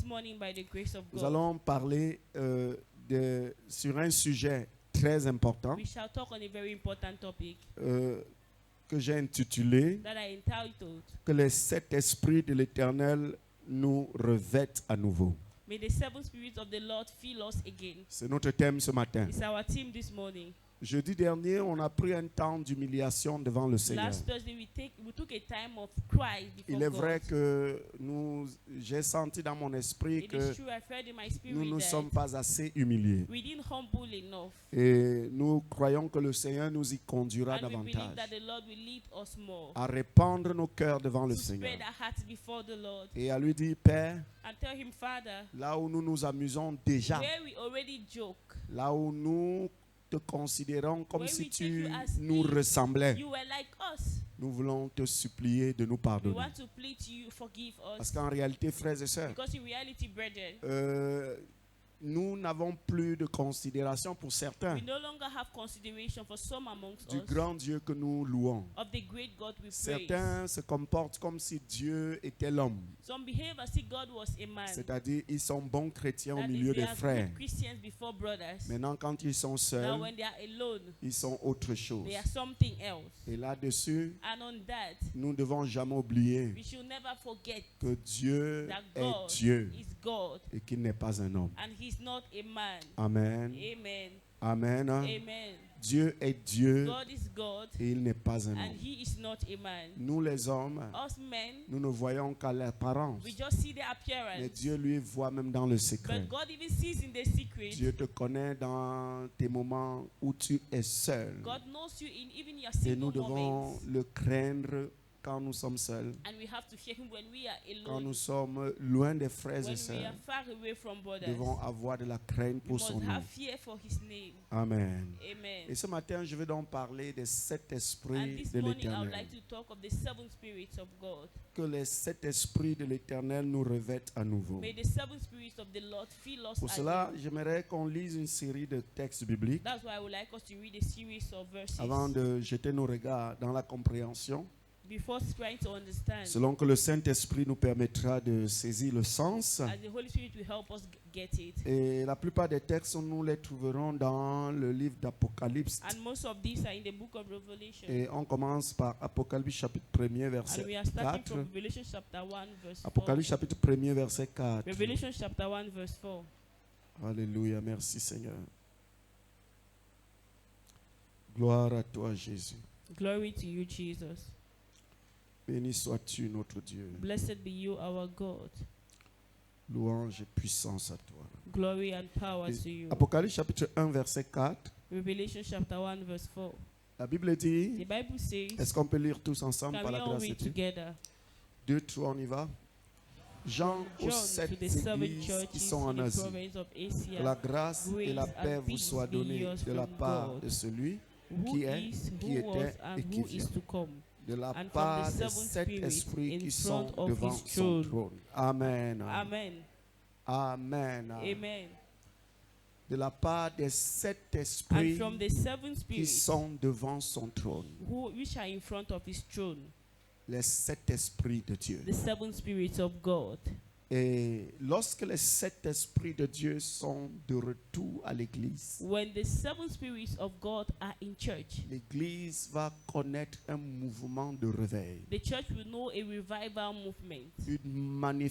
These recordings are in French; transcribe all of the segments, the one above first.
morning, by the grace of Nous God, allons parler sur un sujet très important we shall talk on a very important topic que j'ai intitulé that I entitled, que les sept esprits de l'Éternel nous revêtent à nouveau. May the seven spirits of the Lord fill us again. C'est notre thème ce matin. It's our theme this morning. Jeudi dernier, on a pris un temps d'humiliation devant le Seigneur. Last Thursday, we took a time of cry before Il est God. vrai que j'ai senti dans mon esprit It que is true, I felt in my spirit nous ne that sommes pas assez humiliés. we didn't humble enough. Et nous croyons que le Seigneur nous y conduira And we believe davantage that the Lord will lead us more. à répandre nos cœurs devant le To Seigneur spread our hearts before the Lord. et à lui dire, Père, And tell him, Father, là où nous nous amusons déjà, where we already joke, là où nous te considérons comme where si we take tu you as nous if ressemblais, you were like us. nous voulons te supplier de nous We pardonner. want to plead to you, forgive Parce us. qu'en réalité, frères et sœurs, Because in reality, brethren, nous n'avons plus de considération pour certains we no longer have consideration for some amongst du us grand Dieu que nous louons. of the great God we praise. Certains se comportent comme si Dieu était l'homme. Some behave as if God was a man. C'est-à-dire, ils sont bons chrétiens au That is, milieu they des are frères. good Christians before brothers. Maintenant, quand ils sont Now seuls, when they are alone, ils sont autre chose. they are something else. Et là-dessus, And on that, nous ne devons jamais oublier we should never forget que Dieu that est God Dieu is God et qu'il n'est pas un homme. and he's not a man. Amen. Amen. Amen. Amen. Dieu est Dieu God is God et il n'est pas un and homme. he is not a man. Nous les hommes, Us men, nous ne voyons qu'à l'apparence. we just see the Mais appearance. Dieu lui voit même dans le secret. But God even sees in the secret. Dieu te connaît dans tes moments où tu es seul. God knows you in even your Et nous single devons moments. le craindre quand nous sommes seuls, And we have to fear him when we are quand alone. nous sommes loin des frères When et we sœurs. are far away from Nous brothers. devons avoir de la crainte We pour must son nom. have fear for his name. Amen. Amen. Et ce matin, je vais donc parler des sept And esprits this de morning I would l'Éternel. like to talk of the seven spirits of God. Que les sept esprits de l'Éternel nous revêtent à nouveau. May the seven spirits of the Lord fill us Pour cela, anew. j'aimerais qu'on lise une série de textes bibliques That's why I would like us to read a series of verses avant de jeter nos regards dans la compréhension, before trying to understand. selon que le Saint-Esprit nous permettra de saisir le sens. As the Holy Spirit will help us get it. Et la plupart des textes, nous les trouverons dans le livre d'Apocalypse. And most of these are in the book of Revelation. Et on commence par Apocalypse chapitre 1er, And verset we are starting 4. from Revelation chapter 1 verse 4. Apocalypse chapitre 1er, verset 4. Revelation chapter 1 verse 4. Alléluia, merci Seigneur. Gloire à toi Jésus. Glory to you, Jesus. Béni sois-tu notre Dieu. Blessed be you, our God. Louange et puissance à toi. Glory and power Et to you. Apocalypse chapitre 1, verset 4. Revelation chapter 1 verse 4. La Bible dit, The Bible says, est-ce qu'on peut lire tous ensemble can par we la all grâce de read Dieu? together? 2, 3, on y va. Jean aux John sept to the seven églises qui churches sont en in the Asie. province of Que Asia, la grâce et la grace paix and vous peace soient be données yours de la from part God, de celui who qui est, is, qui who was, était et and qui who is vient. to come, De la and from part the des seven sept spirits esprits in qui sont front of devant his son throne. trône. Amen. Amen. Amen. Amen. De la part des sept And esprits from the seven qui spirits sont devant son trône. which are in front of his throne, Les sept esprits de Dieu. the seven spirits of God. Et lorsque les sept esprits de Dieu sont de retour à l'église, When the seven spirits of God are in church, l'église va connaître un mouvement de réveil, the church will know a revival movement, une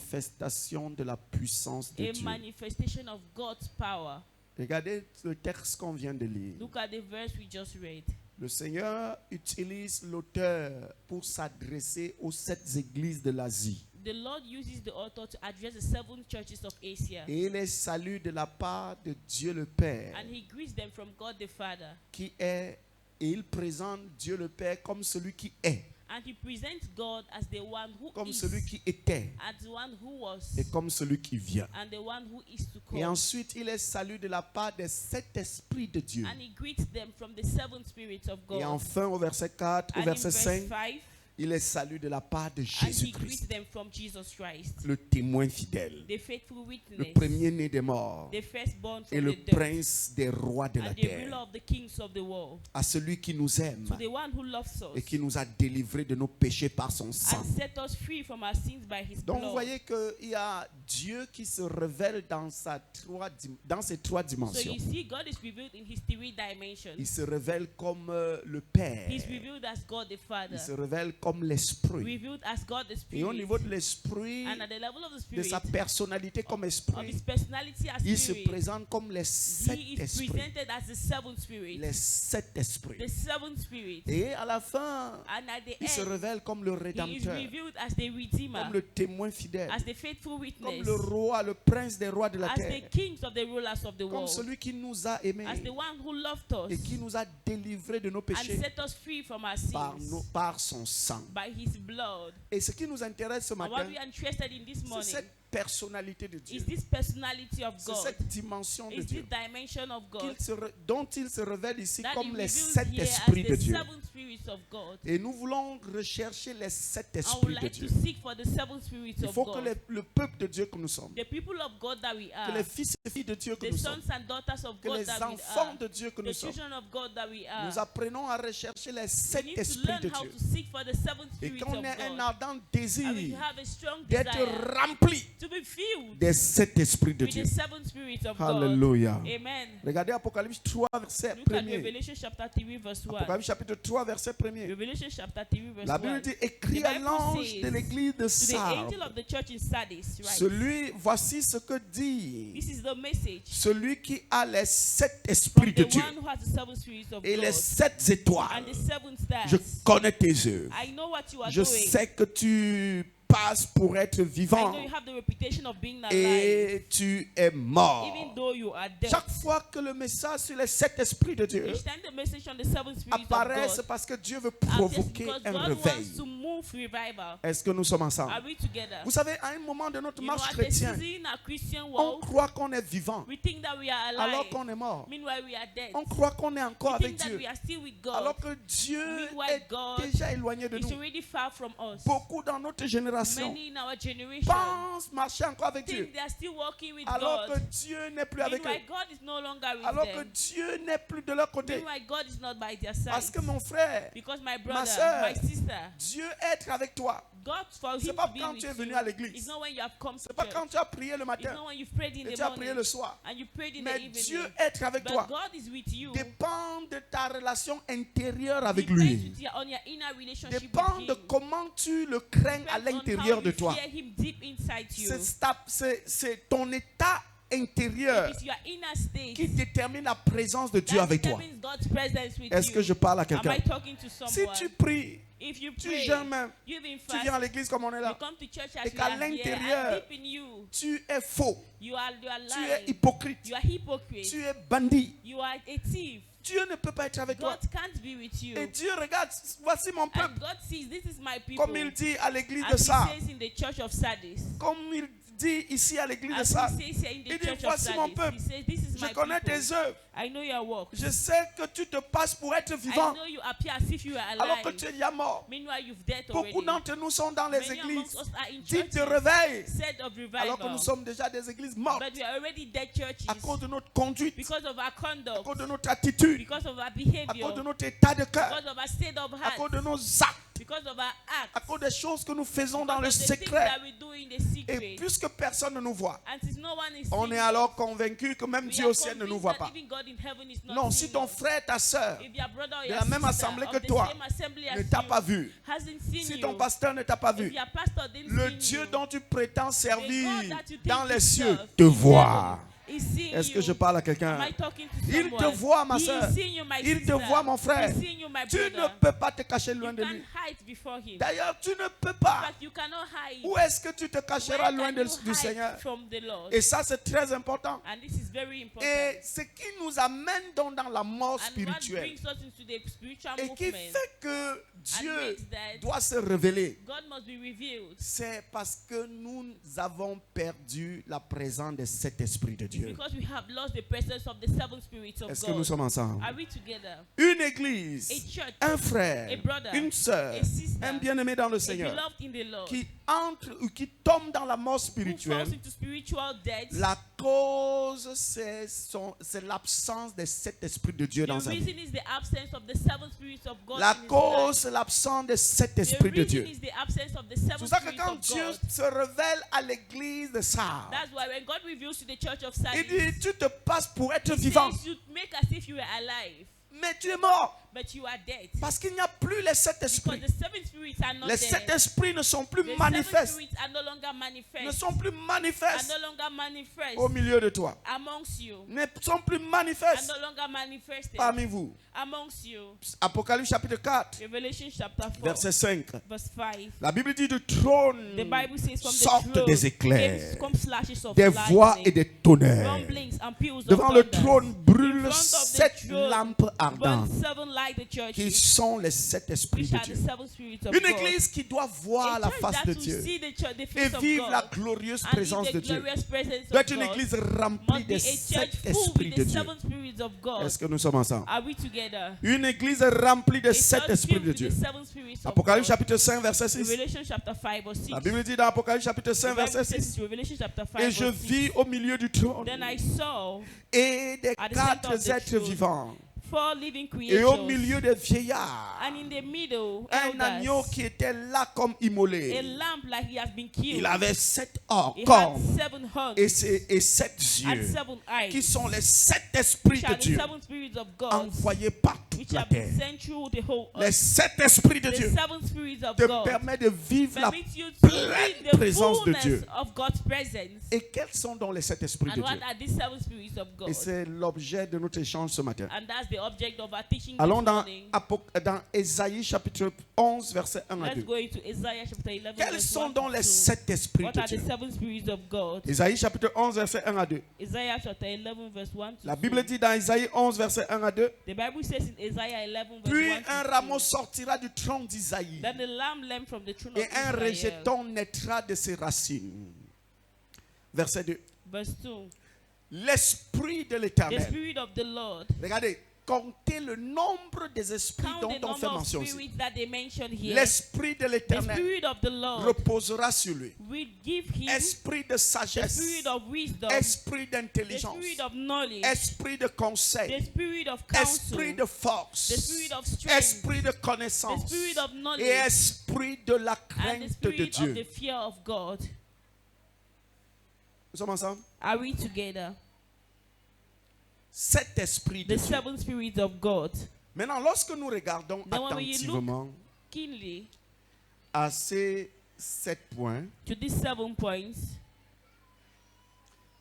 manifestation de la puissance de a Dieu. manifestation of God's power. Regardez le texte qu'on vient de lire. Look at the verse we just read. Le Seigneur utilise l'auteur pour s'adresser aux sept églises de l'Asie. The Lord uses the author to address the seven churches of Asia, Et il les salue de la part de Dieu le Père, and he greets them from God the Father, qui est, et il présente Dieu le Père comme celui qui est, and he presents God as the one who comme is, celui qui était, as the one who was, et comme celui qui vient. and the one who is to come. Et ensuite, il les salue de la part des sept esprits de Dieu. And he greets them from the seven spirits of God. Et enfin, au verset 4, au And in verset verse 5, 5, il les salue de la part de and he greets Jésus-Christ, them from Jesus Christ, le témoin fidèle, the faithful le witness, premier-né des morts, the firstborn et from le the dead, prince des rois de la and the ruler terre. of the kings of the world, À celui qui nous aime to the one who loves us et qui nous a délivrés de nos péchés par son sang. and set us free from our sins by his Donc vous blood. voyez qu'il y a Dieu qui se révèle dans ses trois So dimensions. you see, God is revealed in his three dimensions. Il se révèle comme le Père. He's revealed as God the Father, Il se révèle comme l'Esprit. revealed as God the Et au Spirit, niveau de l'Esprit, and at the level of the de Spirit, sa personnalité comme of Esprit, his personality as il se Spirit, présente comme les sept he is esprits. presented as the seventh Spirit, Les sept esprits. the seventh Spirit, Et à la fin, and at the il se end, révèle comme le he is Rédempteur, revealed as the Redeemer, comme le témoin fidèle, as the faithful comme witness, le roi, le prince des rois de la as the terre, kings of the rulers of the comme world, celui qui nous a aimés as the one who loved us et qui nous a délivrés de nos and péchés set us free from our par son sang. by his blood. Et ce qui nous intéresse ce And what matin, we are interested in this c'est morning cette personnalité de Dieu, is this personality of c'est God, cette dimension de is Dieu this dimension of God dont il se révèle ici that he comme les reveals sept here as esprits de the Dieu. seven spirits of God. Et nous voulons rechercher les sept I would esprits de like to Dieu. seek for the seven spirits Il of faut que God. le peuple de Dieu que nous sommes, The people of God that we que are, les fils et filles de Dieu que the nous sommes, sons and daughters of que God les that we enfants are, de Dieu que the nous sommes, children of God that we are, nous apprenons à rechercher les we sept need to esprits learn de how Dieu. to seek for the seven Et spirits qu'on of ait un God. ardent And we désir have a strong d'être desire rempli to be filled des sept esprits de with Dieu. the seven spirits of God. Alléluia. Amen. Regardez Apocalypse 3, verset Look at 1er. Revelation chapter 3 verse 1. Apocalypse chapitre 3, verset 1er. Revelation chapter 3 verse La 1. Bible dit, écrit The à Bible l'ange says, de l'église de To the angel Sardes, of the church in Sardis, right? celui, voici ce que dit This is the message celui qui a les sept from esprits de the Dieu one who has the seven spirits of et les God sept and étoiles. the seven stars. Je connais tes œuvres. I know what you are Je doing. sais que tu passes pour être I vivant know you have the reputation of being alive, et tu es mort. even though you are dead. Chaque fois que le message sur les sept esprits de Dieu Each time the message on the seven spirits apparaît, of c'est God parce que Dieu veut appears provoquer because un God réveil. wants to move revival. Est-ce que nous sommes ensemble? Are we together? Vous savez, à un moment de notre You know, marche at the chrétienne, season in our Christian on world, croit qu'on est vivant we think that we are alive. alors qu'on est mort. Meanwhile, we are dead. On croit qu'on est encore We avec think that Dieu we are still with God. alors que Dieu Meanwhile, est God déjà éloigné de It's nous. already far from us. Beaucoup dans notre génération Many in our generation pensent marcher encore avec Dieu think they are still walking with alors que God. Dieu n'est plus avec Meanwhile, eux. God is no longer with Alors que them. Dieu n'est plus de leur côté. Meanwhile, God is not by their Parce side. que mon frère, Because my brother, sœur, my sister, Dieu être avec toi. God for C'est him pas to be quand with tu es you venu à l'église. is not when you have come to C'est pas church. quand tu as prié le It's matin not when you've prayed in et the tu as prié morning le soir. and you prayed in the Mais evening. Dieu être avec But toi God is with you. dépend de ta relation intérieure avec Depends lui. on your inner relationship Dépend with de him. comment tu le crains à Depends on l'intérieur how de you toi. fear him deep inside you. C'est ton état intérieur It is your inner state qui détermine la présence de Dieu that avec toi. determines God's presence with Est-ce you. que je parle à Am quelqu'un? I talking to Si someone? tu pries, If you tu pray, jeûnes même, you even tu viens à fast, l'église comme on est you là, come to church et as we qu'à are here, l'intérieur, and deep in you, tu es faux, you are tu es lying. hypocrite, You are hypocrite. tu es bandit. You are a thief. Dieu ne peut pas être avec toi. God can't be with you. Et Dieu regarde, voici mon And peuple, God sees, this is my people. comme il dit à l'église de As he Sardes, says in the church of Sardis. comme il dit ici à l'église de As Sardes. he says here in Il the dit, church of voici mon Sardis. peuple, He says, this is je my connais people. tes œuvres. I know your works. Je sais que tu te passes pour être I vivant know you appear as if you are alors que alive. tu es déjà mort. Meanwhile, you've dead already. Beaucoup d'entre nous sont dans les Many amongst églises us are in dites de churches réveil said of alors que revival. nous sommes déjà des églises mortes But we are already dead churches à cause de notre conduite, because of our à conduct, cause de notre attitude, because of our à behavior, cause de notre état de cœur, because of our state of à cause de heart, nos actes, because of our à acts, cause des choses que nous faisons dans le because of the things secret. that we do in the Et secret. puisque personne ne nous voit, And since no one is on seeing est us, alors convaincu que même we Dieu are au ciel ne nous convinced voit that pas. even God in heaven is not Non, si seeing ton us. frère, ta soeur If your brother or de your la même sister assemblée of que the toi same assembly ne as t'a you pas vu, hasn't seen si you, ton pasteur ne t'a pas if vu, your pastor didn't le see Dieu you, dont tu prétends servir the God that you think dans les you cieux serve te in voit. heaven is seeing Est-ce que you. je parle à Am quelqu'un? I talking to Il someone? te voit, ma He soeur. is seeing you, my Il te sister. voit, mon frère. He is seeing you, my Tu ne brother. peux pas te cacher loin You de can't lui. hide before him. D'ailleurs, tu ne peux In pas. fact, you cannot hide. Où est-ce que tu te cacheras Where loin can you du hide Seigneur? from the Lord? Et ça, c'est très important. And this is very important. Et ce qui nous amène donc dans la mort And what spirituelle brings us into the spiritual et qui movement fait que Dieu makes that doit se révéler, God must be revealed. c'est parce que nous avons perdu la présence de cet esprit de Dieu. Because we have lost the presence of the seven spirits of Est-ce que nous God. sommes ensemble? Are we together? Une église, A church, un frère, a brother, une sœur, a sister, un bien-aimé dans le a Seigneur beloved in the Lord, qui entre ou qui tombe dans la mort who falls spirituelle, into spiritual death, la cause, c'est l'absence des 7 esprits de Dieu The dans sa reason vie. is the absence of the 7 spirits of God La in his cause, life. c'est l'absence des 7 The esprits de reason Dieu. is the absence of the C'est 7 pour ça que spirits quand of Dieu God. se révèle à l'église de Sardes, That's why when God reveals to the church of il Sardis, dit, tu te passes pour être he vivant, says you make as if you were alive, mais tu es mort. but you are dead. Parce qu'il n'y a plus les 7 Because esprits. the 7 spirits are not Les there. 7 esprits ne sont plus The 7 manifestes. spirits are no longer Ne manifest. sont plus Are manifestes no longer manifest au milieu de toi. amongst you. Ne sont plus Are manifestes no longer manifested parmi vous. amongst you. Apocalypse chapitre 4, Revelation chapter 4, verset 5. verse 5. La Bible dit du trône The Bible says from the sortent throne des éclairs, come flashes of des voix lightning, et des tonnerres. rumblings and peals Devant of le thunder. trône brûlent In front of the 7 throne lampes ardentes burn 7 light the qui churches, sont les 7 esprits which de are the Dieu. 7 spirits of Une God. église qui doit voir A la church face that de will Dieu see the et face of vivre la God glorieuse and présence live de the Dieu glorious presence doit of être une God église remplie must be des a 7 church full esprits with de the Dieu. 7 spirits of God. Est-ce que nous sommes ensemble? Are we together? Une église remplie des A 7 church esprits filled de with Dieu. the 7 spirits of Apocalypse God. chapitre 5, verset 6. Revelation chapter 5 or 6. La Bible dit dans Apocalypse chapitre The 5, Bible verset says 6. in Revelation chapter 5 Et je verse 6. vis au milieu du trône Then I saw et des at the center of 4 the êtres throne vivants 4 living et au creatures, milieu des vieillards and in the middle un agneau elders, qui était là comme a immolé. lamb like he has been killed. Il avait 7 He had cornes 7 horns et 7 and yeux 7 eyes, qui sont les 7 esprits which de are the Dieu 7 spirits of God, envoyés par toute which la have been terre. sent through the whole Les earth. 7 esprits de The Dieu 7 spirits of te God permettent de vivre la permit you to pleine live the présence de fullness Dieu. of God's presence. Et quels sont donc les 7 esprits de And what Dieu? are these 7 spirits of God? Et c'est l'objet de notre échange ce matin. And that's the object of our teaching this Allons dans, morning. dans Ésaïe chapitre 11, verset 1 à Let's 2. go into Isaiah chapter 11 Quels verse sont 1 donc to les 2. 7 esprits What de are the Dieu? 7 spirits of God? Ésaïe chapitre 11, verset 1 à 2. Isaiah chapter 11 verse 1 to La 2. Bible dit dans Ésaïe 11, verset 1 à 2. The Bible says in Isaiah 11 verse Puis 1 un to rameau 2. sortira du tronc d'Isaïe Then the lamb from the throne et of un Israel. rejeton naîtra de ses racines. Verset 2. Verse 2. L'esprit de The l'Éternel. spirit of the Lord. Regardez, comptez le nombre des esprits Count dont the on fait number of mention ici. spirits that they mention here. L'esprit de The l'Éternel spirit of the Lord reposera sur lui. will give him Esprit de the sagesse, spirit of wisdom, esprit the d'intelligence, spirit of knowledge, esprit de the conseil, spirit of esprit counsel, de force, the spirit of strength, esprit de the connaissance spirit of et knowledge, esprit de la and the crainte de spirit of the Dieu. fear of God. Nous sommes ensemble? Are we together? 7 esprits de The Dieu. 7 spirits of God. Maintenant, lorsque nous regardons Then when we attentivement Keenly à ces 7 points, to these 7 points,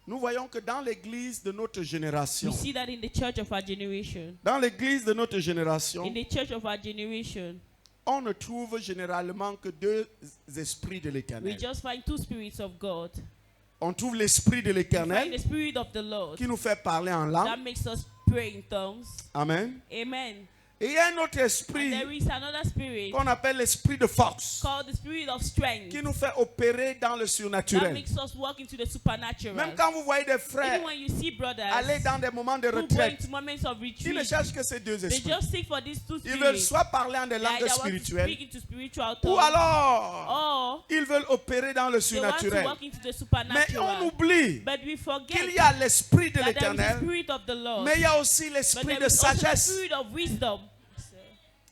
nous voyons que dans l'église de notre we génération, see that in the church of our generation. dans l'église de notre génération, In the church of our generation, on ne trouve généralement que 2 esprits de we l'Éternel. just find 2 spirits of God. On trouve l'esprit de We find l'Éternel the spirit of the Lord qui nous fait parler en langue. that makes us pray in tongues. Amen. Amen. Et il y a un autre And esprit there is another spirit qu'on appelle l'esprit de force called the spirit of strength qui nous fait opérer dans le that surnaturel. makes us walk into the supernatural. Même quand vous voyez des frères Even when you see brothers aller dans des moments de who go retraite, into moments of ils ne retreat, cherchent que ces 2 they esprits. just seek for these 2 Ils veulent spirits. soit parler en des They langues either want to spirituelles speak into spiritual ou tongues, alors or ils veulent opérer dans le they want to surnaturel. walk into the Mais supernatural. on oublie But we forget qu'il y a l'esprit de that there is the l'Éternel, spirit of the Lord. mais il y a aussi But l'esprit there de is also the sagesse. spirit of wisdom.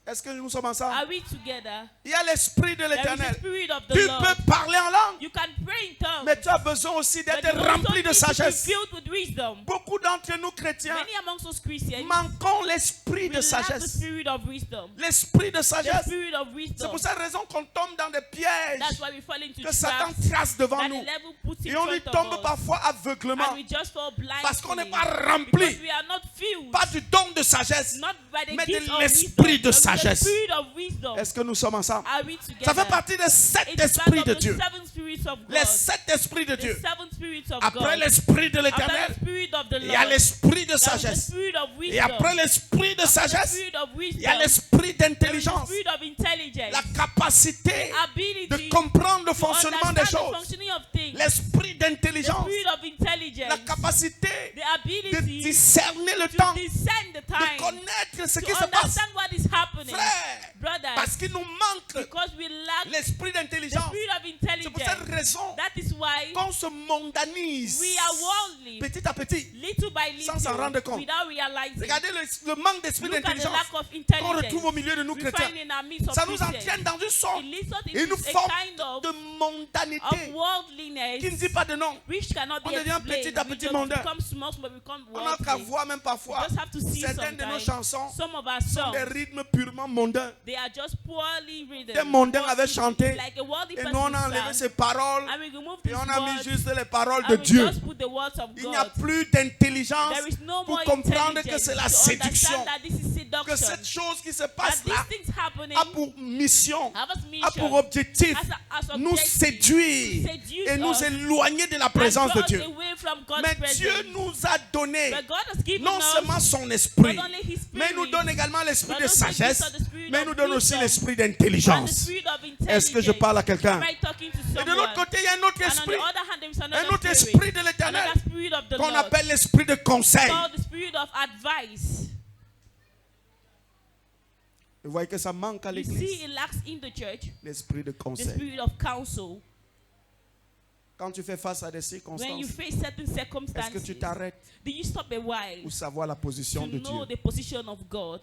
Est-ce que nous sommes ensemble? Are we together? Il y a l'esprit de There is the l'Éternel. spirit of the Tu Lord. peux parler en langue, You can pray in tongues. mais tu as besoin aussi But d'être you also rempli de need to be sagesse. filled with wisdom. Beaucoup d'entre nous chrétiens Many amongst us Christians manquons l'esprit we de lack the sagesse. spirit of wisdom. L'esprit de The sagesse. spirit of C'est wisdom. pour cette raison qu'on tombe dans des pièges That's why we fall into que Satan traps trace devant that the nous. devil puts in Et on y front tombe of us. parfois aveuglement And we just fall parce qu'on n'est blindly pas because rempli, we are not filled. pas du don de sagesse, Not by the mais gift de of l'esprit wisdom, de but with the sagesse. spirit of wisdom. Est-ce que nous sommes ensemble? Are we together? Ça fait partie des 7 It's part esprits of de the Dieu. 7 spirits of Les God. 7 esprits de The Dieu. 7 spirits of Après God. l'esprit de After l'Éternel, the spirit of the il y a Lord. l'esprit de There is the sagesse. spirit of Et wisdom. après l'esprit de After the sagesse, spirit of il y a wisdom. l'esprit There is the d'intelligence. spirit of intelligence. La capacité Ability de comprendre le to fonctionnement des understand the choses. functioning of things. L'esprit The d'intelligence. spirit of intelligence. La capacité The de ability discerner le to temps. discern the De time. connaître ce To qui se passe. understand what is happening. Frère, parce Brothers, qu'il nous manque because we lack l'esprit the d'intelligence. spirit of C'est pour cette intelligence. raison That is why why qu'on se mondanise we are worldly, petit à petit, little by sans s'en rendre little, compte. without realizing. Regardez le manque d'esprit Look at the d'intelligence lack of qu'on retrouve au intelligence milieu de nous we chrétiens. find in our midst of Ça nous Christians. entraîne dans une sorte, It leads us une into forme a kind of de mondanité worldliness qui ne dit pas de nom. which cannot be On devient explained. petit à We petit just mondain. become small, we become On n'a qu'à worldly. voir même parfois We just have to see certaines de nos sometimes. chansons Some of our sont des songs, rythmes purement mondains. they are just poorly written. Des mondains Worldly, avaient chanté like a worldly et person nous on a enlevé sang, ces paroles and we remove et these on a mis words, juste les paroles and de we Dieu. just put the words of Il n'y a God. plus d'intelligence There is no pour more comprendre que intelligence c'est la to séduction. understand that this is Que seduction. cette chose qui se That passe these là things happening a pour mission, have us a pour mission objectif as nous objective séduire seduce et nous us éloigner de la and présence de draw us Dieu. away from God's Mais presence. Dieu nous a donné But God has given non us seulement son esprit, not only His mais il nous Spirit, donne également l'esprit but de also gives sagesse, us the spirit mais il of nous donne aussi wisdom l'esprit and the d'intelligence. spirit of Est-ce que je intelligence. parle à quelqu'un? Am I talking to Et de someone? l'autre côté, il y a un autre And on esprit, the other hand, there is un another autre spirit, esprit de l'éternel another spirit of the qu'on Lord, appelle l'esprit de conseil. called the spirit of advice. Vous voyez que ça manque à You see, l'église, it lacks in the church l'esprit de the conseil. spirit of counsel. Quand tu fais face à des When you circonstances, face certain est-ce que circumstances, tu t'arrêtes do you stop a while pour savoir la position to de know Dieu the position of God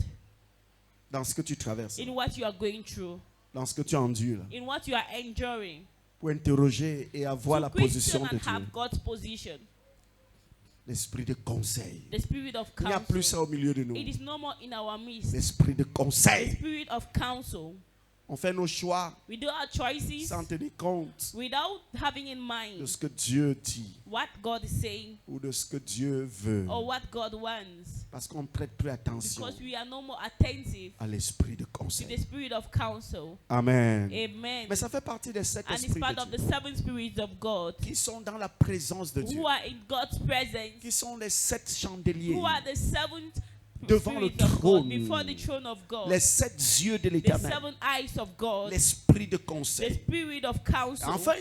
dans ce que tu traverses, in what you are going through, dans ce que tu endures, in what you are enduring, pour interroger et avoir la to position question de and have Dieu? God's position, L'esprit de conseil. the spirit of Il n'y a plus ça counsel. au milieu de nous. It is no more in our midst. L'esprit de The conseil. spirit of counsel. On fait nos choix We do our choices sans tenir compte without having in de mind ce que Dieu dit what God is saying ou de ce que Dieu veut. or what God wants, Parce qu'on ne prête plus attention because we are no more attentive à l'esprit de to the conseil. spirit of counsel. Amen. Amen. Mais ça fait partie des sept And it's esprits part de of the Dieu seven spirits of God qui sont dans la présence de Dieu, who are in God's presence, qui sont les sept chandeliers, who are the seventh devant le spirits of trône, God, before the throne of God, les sept yeux de the l'éternel, seven eyes of God, l'esprit de the conseil. spirit of counsel. Enfin,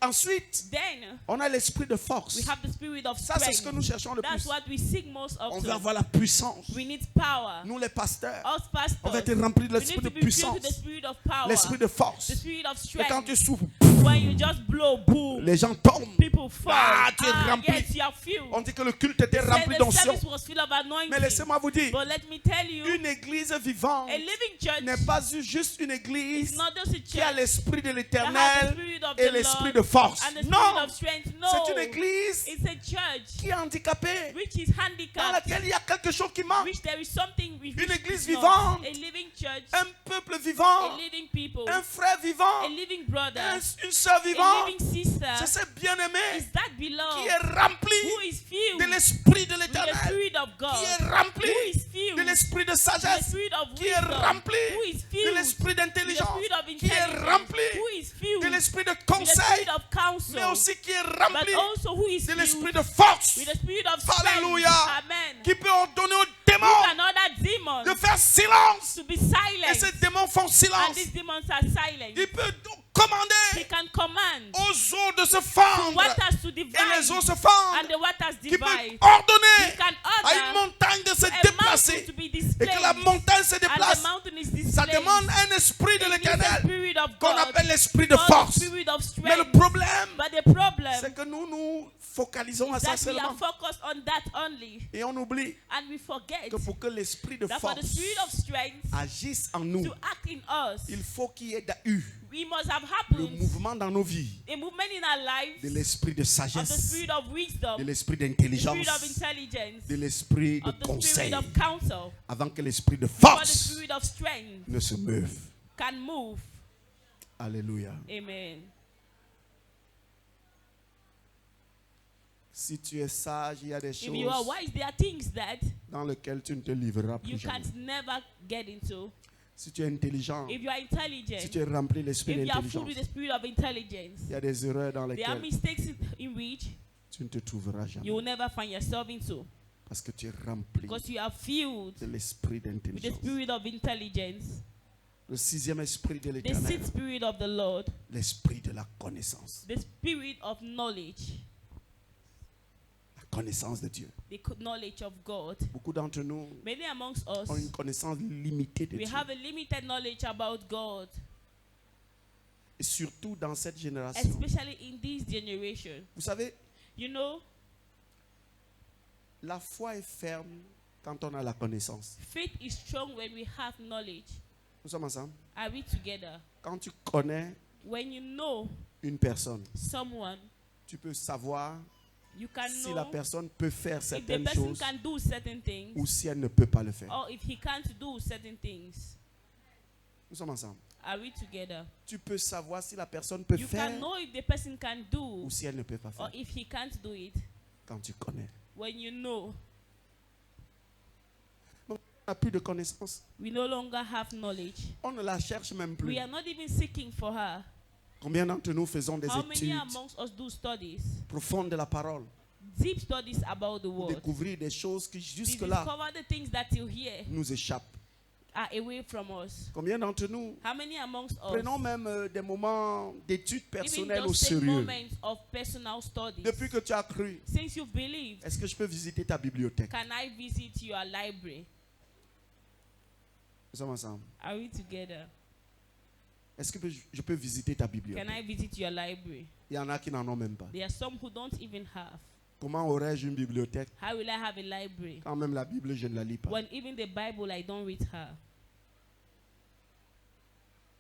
ensuite, Then on a l'esprit de force. we have the spirit of Ça, c'est ce que nous strength. cherchons le That's plus. what we seek most On of. veut avoir la puissance. We need power. Nous, les pasteurs, Us on va pastors, être remplis de we l'esprit need de to be filled puissance, with the spirit of power, l'esprit de the force. spirit of Et quand strength. tu souffles, When you just blow, boom, les gens tombent. people fall. Ah, tu es rempli. Yes, you are filled. On dit que le culte était They rempli said the d'onction. service was full of anointing. Mais laissez-moi vous dire, But let me tell you, une église vivante a living church n'est pas juste une is église not just a qui a church l'esprit de that has the l'éternel spirit of et the l'esprit Lord de force. and the spirit Non, of strength. No, c'est une église it's a church qui est handicapée, which is dans handicapped, laquelle il y a quelque chose qui manque. which there is something which Une église is not. vivante. A living church, Un peuple a vivant, living people, un frère a vivant, living brother, une sœur a vivante. living sister. C'est ce bien-aimé Is that qui beloved est rempli who is filled de l'esprit de with the l'éternel, spirit of qui God, est rempli who is filled de l'esprit de with the sagesse, spirit of qui est wisdom, rempli who is de filled l'esprit with the d'intelligence, spirit of qui est intelligence, rempli who is filled de with l'esprit de the conseil, spirit of counsel, mais aussi qui est but rempli also who is de l'esprit filled de force, with the spirit of strength. Alléluia. Amen. qui peut ordonner aux Who démons can order demons de faire silence. to be Et silent, ces démons font and silence. these demons are silent. Il peut He commander can command aux eaux de se the fendre waters to et divide, les eaux se and fendent. the waters Qui peut divide. He ordonner can à une order montagne de se a mountain déplacer to be et displayed, que la montagne se and the déplace. mountain is Ça displayed. demande un esprit de It needs the l'éternel spirit of qu'on God, appelle l'esprit de called the force. spirit of Mais le strength. problème, But the problem c'est que nous nous focalisons à is ça that we are seulement. focused on that only, Et on oublie and we forget que pour que l'esprit de that for the force spirit of strength agisse en nous, to act in us, il faut qu'il y ait eu we must have le happened mouvement dans nos vies a movement in our lives de l'esprit de of the sagesse, spirit of wisdom, de l'esprit the spirit d'intelligence, of intelligence, de l'esprit de of the spirit conseil, of counsel, avant que l'esprit de for the force spirit of strength ne se meuve. can move. Alléluia. Amen. Si tu es sage, il y a des If you are choses wise, there are things that dans lesquelles tu ne te livreras you plus jamais. can't never get into. Si tu es intelligent, If you are si intelligent, tu es rempli de l'esprit if you are full with d'intelligence, the spirit of intelligence, il y a des erreurs dans there are lesquelles mistakes in which tu ne te trouveras jamais. you will never find yourself into, Parce que tu es rempli because you are filled de l'esprit with the d'intelligence. spirit of intelligence, Le sixième esprit de the l'éternel, sixth spirit of the Lord, l'esprit de la connaissance. the spirit of knowledge, La connaissance de Dieu. the knowledge of God. Beaucoup d'entre nous Many amongst us, ont une connaissance limitée de we Dieu. have a limited knowledge about God. Et surtout dans cette génération. especially in this generation. Vous savez, You know, la foi est ferme quand on a la connaissance. faith is strong when we have knowledge. Nous sommes ensemble. Are we together? Quand tu connais When you know une personne, someone, tu peux savoir you can si know la personne peut faire if the certaines person choses can do certain things ou si elle ne peut pas le faire. or if he can't do certain things. Nous sommes ensemble. Are we together? Tu peux savoir si la personne peut You faire can know if the person can do ou si elle ne peut pas or faire if he can't do it quand tu connais. when you know. On n'a plus de connaissances. We no longer have knowledge. On ne la cherche même plus. We are not even seeking for her. Combien d'entre nous faisons des How many études amongst us do studies? profondes de la parole Deep studies about the pour word. découvrir des choses qui We jusque-là discover the things that you hear nous échappent? are away from us. Combien d'entre nous How many amongst us prenons même des moments d'études even personnelles au just take sérieux? moments of personal studies? Depuis que tu as cru, Since you've believed, est-ce que je peux visiter ta bibliothèque? can I visit your library? Nous sommes ensemble. Are we together? Est-ce que je peux visiter ta Can I bibliothèque? visit your library? Il y en a qui n'en ont même pas. There are some who don't even have. Comment aurais-je une bibliothèque How will I have a library quand même la Bible, je ne la lis pas? when even the Bible I don't read her?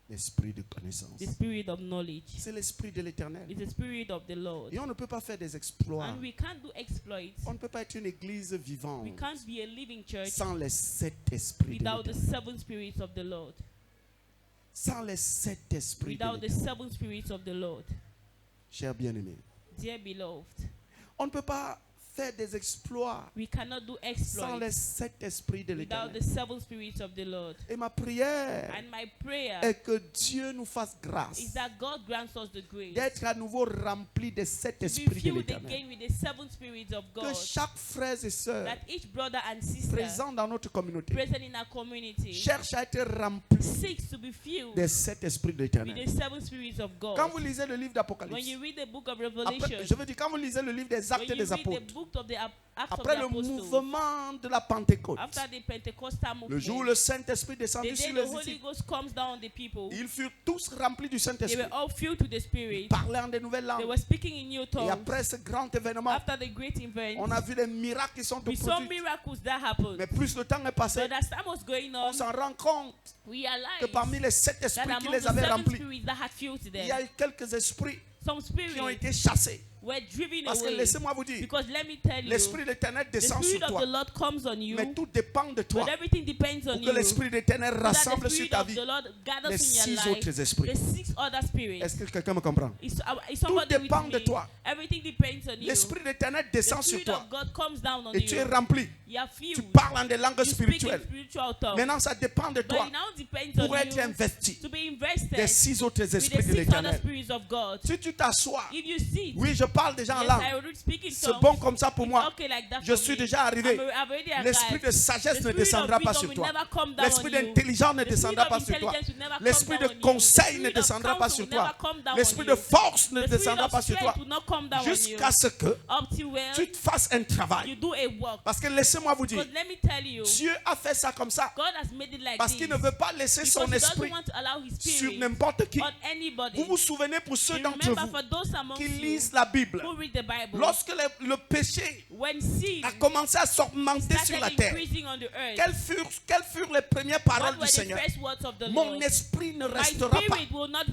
L'esprit de connaissance. The spirit of knowledge. C'est l'esprit de l'éternel. It's the spirit of the Lord. Et on ne peut pas faire des exploits. And we can't do exploits. On ne peut pas être une église We vivante can't be a living church sans les 7 esprits de without the l'éternel. 7 spirits of the Lord. Sans les 7 esprits de Without the l'éternel. 7 spirits of the Lord. Cher bien-aimé, Dear beloved, on ne peut pas faire des exploits we cannot do sans exploits les 7 esprits de without the l'éternel. 7 spirits of the Lord. Et ma prière And my prayer est que Dieu nous fasse grâce is that God grants us the grace d'être à nouveau remplis des 7 to be esprits de filled l'éternel. again with the 7 spirits of Que God. chaque frère et sœur That each brother and sister présent dans notre communauté present in our community cherche à être rempli seeks to be filled des 7 esprits de with l'éternel. the 7 spirits of God. Quand vous lisez le livre When d'Apocalypse, you read the book of après, Revelation, je veux dire, quand vous lisez le livre des when Actes you des read the Apôtres, book of the Acts of après the le Apostles, mouvement de la Pentecôte, after the Pentecostal le jour où movement, le Saint-Esprit the descendit day sur the les Holy disciples, Ghost comes down on the people, ils furent tous remplis du they Saint-Esprit, were all filled with the Spirit. parlaient en des nouvelles They langues. were speaking in new Et tongues. après ce grand événement, After the great event, on a vu les miracles qui sont we saw produits. miracles that happened. Mais plus le temps est passé, But as time was going on on, s'en rend compte we que parmi realized les 7 that esprits qui among les the avaient 7 remplis, spirits that had filled il y a them, eu quelques esprits some qui ont spirits été chassés. were driven Parce que away. laissez-moi vous dire, Because let me tell you, l'Esprit de l'Éternel the descend Spirit sur of toi. the Lord comes on you, Mais tout dépend de toi but everything depends pour on que you. l'Esprit de l'Éternel So that rassemble the sur Spirit ta of vie the Lord les gathers in 6 your life autres esprits. the 6 other spirits. Est-ce que quelqu'un me comprend? Is somebody with dépend de me? toi. Everything depends on you. L'Esprit de l'Éternel The descend sur Spirit toi of God comes down on et tu es you. rempli. You are Tu filled. parles en des langues You speak in spirituelles. spiritual tongues. Maintenant, ça dépend de But toi it now depends pour on être you investi to be invested des 6 autres with the esprits de 6 other l'Éternel. spirits of God. Si tu t'assois, If you sit, oui, je parle déjà en yes, langue. I already speak in C'est tongues. bon comme ça pour It's moi. okay like that Je for suis me. déjà arrivé. I've already L'esprit arrived. de sagesse The ne spirit descendra of pas wisdom sur will toi. never come down L'esprit on you. d'intelligence ne The descendra spirit pas of sur toi. intelligence will never L'esprit come de down on you. conseil The ne spirit of descendra pas counsel sur will never toi. come down on L'esprit you. de force ne The spirit descendra of pas sur toi. strength will not come down on you. Jusqu'à ce que Up till where tu te fasses un you travail. do a work. Parce que laissez-moi vous dire, Because let me tell you, Dieu a fait ça comme ça. God has made it like Parce this. qu'il ne veut pas laisser Because son he doesn't esprit want to allow his sur spirit n'importe qui. on anybody. Vous vous souvenez pour ceux You d'entre remember vous for those amongst qui you lisent la Bible, who read the Bible, lorsque le péché when sin a commencé à s'augmenter sur la started terre, increasing on the earth, quelles furent les premières paroles what were du the Seigneur? first words of the Mon Lord? esprit ne My restera pas, spirit will not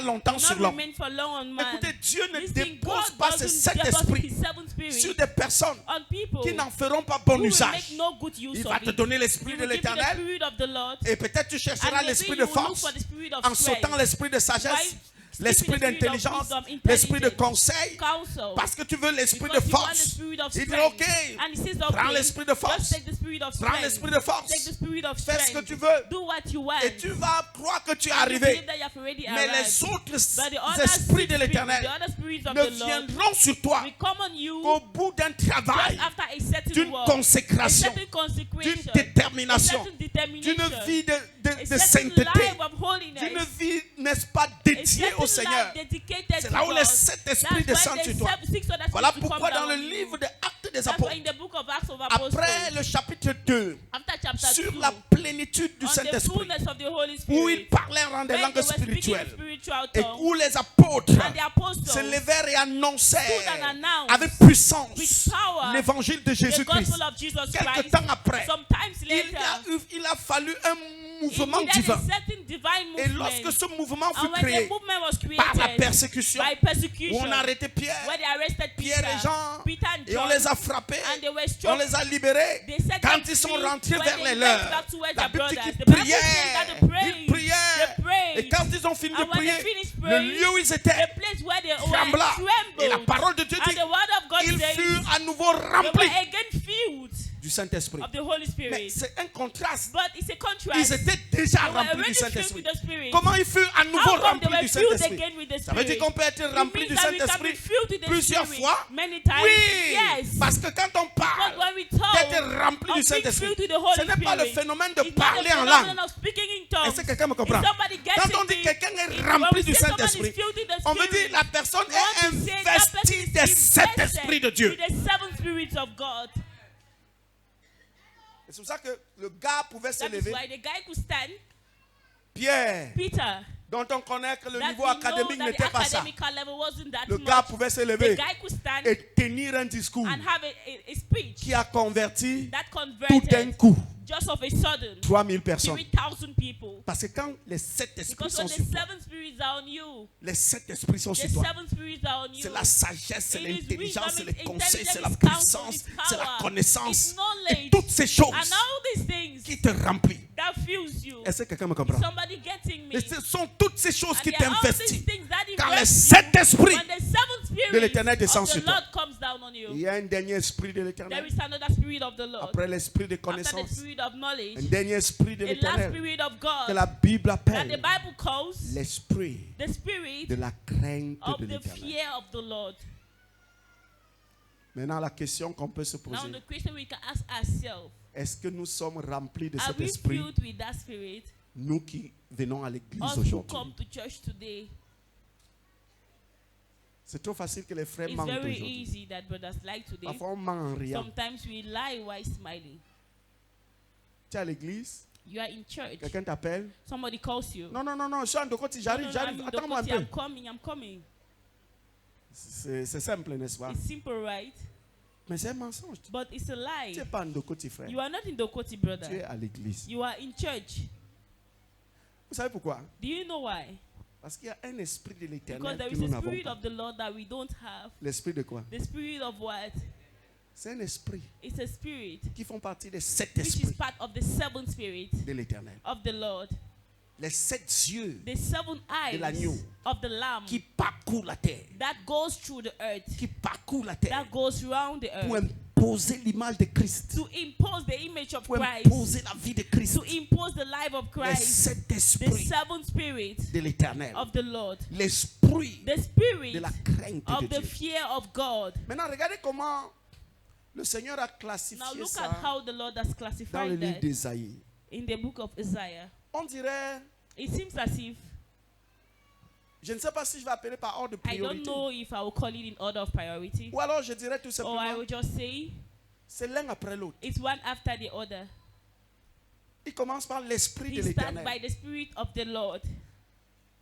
longtemps will sur not l'homme. remain for long on man. Écoutez, Dieu ne Listen, dépose God pas ses doesn't sept deposit esprits his 7 spirits sur des personnes on people qui n'en feront pas bon who will usage. make no good use Il of va te it. donner He l'esprit de will give you the l'Éternel spirit of the Lord, et peut-être tu and chercheras maybe l'esprit you de will look force for the spirit of en strength, sautant l'esprit de sagesse, Right? l'esprit Skipping the spirit of d'intelligence, wisdom, l'esprit de intelligence, conseil, counsel, parce que tu veux l'esprit de because you want the force. spirit of Il dit strength. ok, And he says, prends okay, l'esprit de force, just take the spirit of prends strength. l'esprit de force, Take the spirit of fais ce que strength. tu veux Do what you want. et tu vas croire que tu es And you arrivé. believe that you have already Mais arrived. les autres But the other esprits de the l'Éternel other spirits of ne the Lord viendront sur toi will come on you qu'au bout d'un travail, just after a certain d'une work, consécration, a certain consecration, d'une détermination, a certain determination, d'une vie de a certain sainteté, life of holiness, d'une vie, n'est-ce pas, a dédiée au certain Seigneur. life dedicated C'est to là où les God. 7 That's esprits why descendent the sur toi. 6 other Voilà spirits will come pourquoi dans down le on you. livre des Actes des That's why Apôtres, in the book of Acts of Apostles, après le chapitre 2, after chapter 2, sur la plénitude du on the Saint-Esprit, fullness of the Holy où ils Spirit, parlaient en des when langues they were speaking in spirituelles, spiritual et tongues, où les apôtres and the apostles se levèrent et annonçaient stood and announced avec puissance with power l'évangile de the Jésus-Christ. gospel of Jesus Quelque Christ. temps après, Sometimes later, il a fallu un it mouvement needed divin. a certain divine Et movement. lorsque ce mouvement fut And when créé the movement was par la created persécution, by où persecution, on a arrêté Pierre, where they arrested Pierre et Jean, Peter and et on John, les a frappés, and they were on struck. les a libérés. They set Quand them ils sont free rentrés when vers they les went leurs, back towards la their Bible dit brothers. qu'ils The Bible says that prièrent, they prayed. ils prièrent. They prayed. Et quand ils ont fini de And when prier, they finished le praying, lieu où ils étaient the place where they trembla. were Et la trembled. parole de Dieu And dit, the word of God ils says furent à nouveau they remplis were again filled du Saint-Esprit. of the Holy Mais Spirit. c'est un contraste. But it's a Ils contrast. étaient déjà They were remplis du already filled Saint-Esprit. with the Spirit. Comment ils furent à nouveau How come they remplis were du filled Saint-Esprit? again with the Ça veut dire Spirit? qu'on peut être It rempli means du that we can be Saint-Esprit filled with the plusieurs Spirit fois. many times. Oui, Yes. parce que quand on But parle when we talk d'être rempli du of being Saint-Esprit, filled with the Holy ce n'est pas le Spirit, phénomène de it's not parler the en phenomenon langue. of speaking in Est-ce tongues. que quelqu'un me comprend? If somebody gets Quand on it, dit quelqu'un est when rempli we du say someone is Saint-Esprit, filled with the on veut Spirit, dire la personne we want est to say that person investie is des sept invested esprits de Dieu. with the seven spirits of God. C'est pour ça que le gars pouvait se That is lever. why the guy could stand, Pierre, Peter, dont on connaît que le that niveau we know académique that the n'était pas ça. academic level wasn't that Le gars much. pouvait se The lever guy could stand et tenir un discours and have a speech qui a converti that tout d'un converted coup just of a sudden 3000 personnes. 3,000 people. Parce que quand les sept esprits Because sont when the sur toi, seven spirits are on you, les sept esprits sont the sur toi. seven spirits are on you. C'est la sagesse, c'est It is l'intelligence, wisdom, c'est it's les conseils, c'est la intelligence, it's puissance, counsel, it's c'est la power, connaissance. it's knowledge. Et toutes ces choses And all these things qui te remplissent. that fills you. Est-ce que quelqu'un me comprend? Somebody getting me. Et ce sont toutes ces choses And qui there are all these t'investissent. things that Quand les invest sept you. esprits, When the seven spirits de l'Éternel descendent of the sur toi. Lord comes down on you, il y a un dernier esprit de there l'Éternel. is another spirit of the Lord. Après l'esprit de After the connaissance, spirit of knowledge, un dernier esprit de a last l'Éternel spirit of que God la Bible that the appelle Bible calls l'esprit the spirit de la crainte of de the l'Éternel. fear of the Lord. Maintenant, la question qu'on peut se Now poser, the question we can ask ourselves, est-ce que nous sommes remplis de are cet we esprit, filled with that spirit? nous qui venons à l'église Us who aujourd'hui? come to church today, C'est trop facile que les frères it's mentent very aujourd'hui. easy that brothers lie today. Parfois, on ment en riant. Sometimes we lie while smiling. Tu es à l'église, You are in church. quelqu'un t'appelle. Somebody calls you. Non, non, non, non, je suis en Dokoti, No, j'arrive, no, j'arrive. I'm Attends-moi un Dokoti, peu. I'm coming. C'est simple, n'est-ce pas? It's simple, right? Mais c'est un mensonge. But it's a lie. Tu n'es pas en Dokoti, frère. You are not in Dokoti, Tu es brother. à l'église. You are in church. Vous savez pourquoi? Do you know why? Parce qu'il y a un esprit de Because l'éternel there que is nous a n'avons spirit pas. of the Lord that we don't have. L'esprit de quoi? The spirit of what? C'est un esprit It's a spirit qui font partie des sept which is esprits part of the seven spirits de l'éternel. of the Lord. Les sept yeux The seven l'agneau eyes of the Lamb qui parcourent la terre. that goes through the earth, Qui parcourent la terre that goes round the pour earth, imposer l'image de Christ. to impose the image of Pour Christ, imposer la vie de Christ. to impose the life of Les Christ, sept the esprits seven spirits de l'éternel. of the Lord, L'esprit the de spirit la crainte de of the Dieu. fear of God. Maintenant, regardez comment le Seigneur a Now classifié look ça at how the Lord has dans le classified livre that d'Ésaïe. in the book of Isaiah. On dirait, It seems as if, je ne sais pas si je vais appeler par ordre de I don't priorité. know if I will call it in order of priority, Ou alors je dirais tout or I simplement, will just say c'est l'un après l'autre. it's one after the other. Il commence par l'esprit de He starts by l'éternel. the Spirit of the Lord.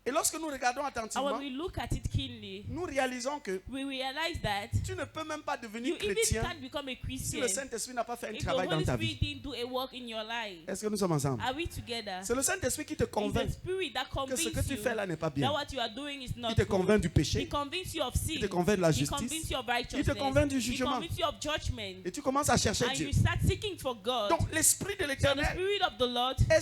Et lorsque nous regardons And attentivement, when we look at it keenly, nous réalisons que we realize that tu ne peux même pas you devenir even chrétien can't become a si Christian le Saint-Esprit n'a pas fait un if the travail dans Holy ta Spirit vie. didn't do a work in your life. Est-ce que nous sommes ensemble? Are we together? C'est le Saint-Esprit qui te It's the convainc Spirit that que convinces ce que tu you fais là n'est pas that bien. what you are doing is not Il te good. convainc du He péché. convinces you of Il sin. te convainc de la He justice. convinces you of Il te righteousness. convainc du He jugement. convinces you of judgment. Et tu commences à chercher And Dieu. you start seeking for God. Donc l'esprit de So the l'éternel Spirit of the Lord est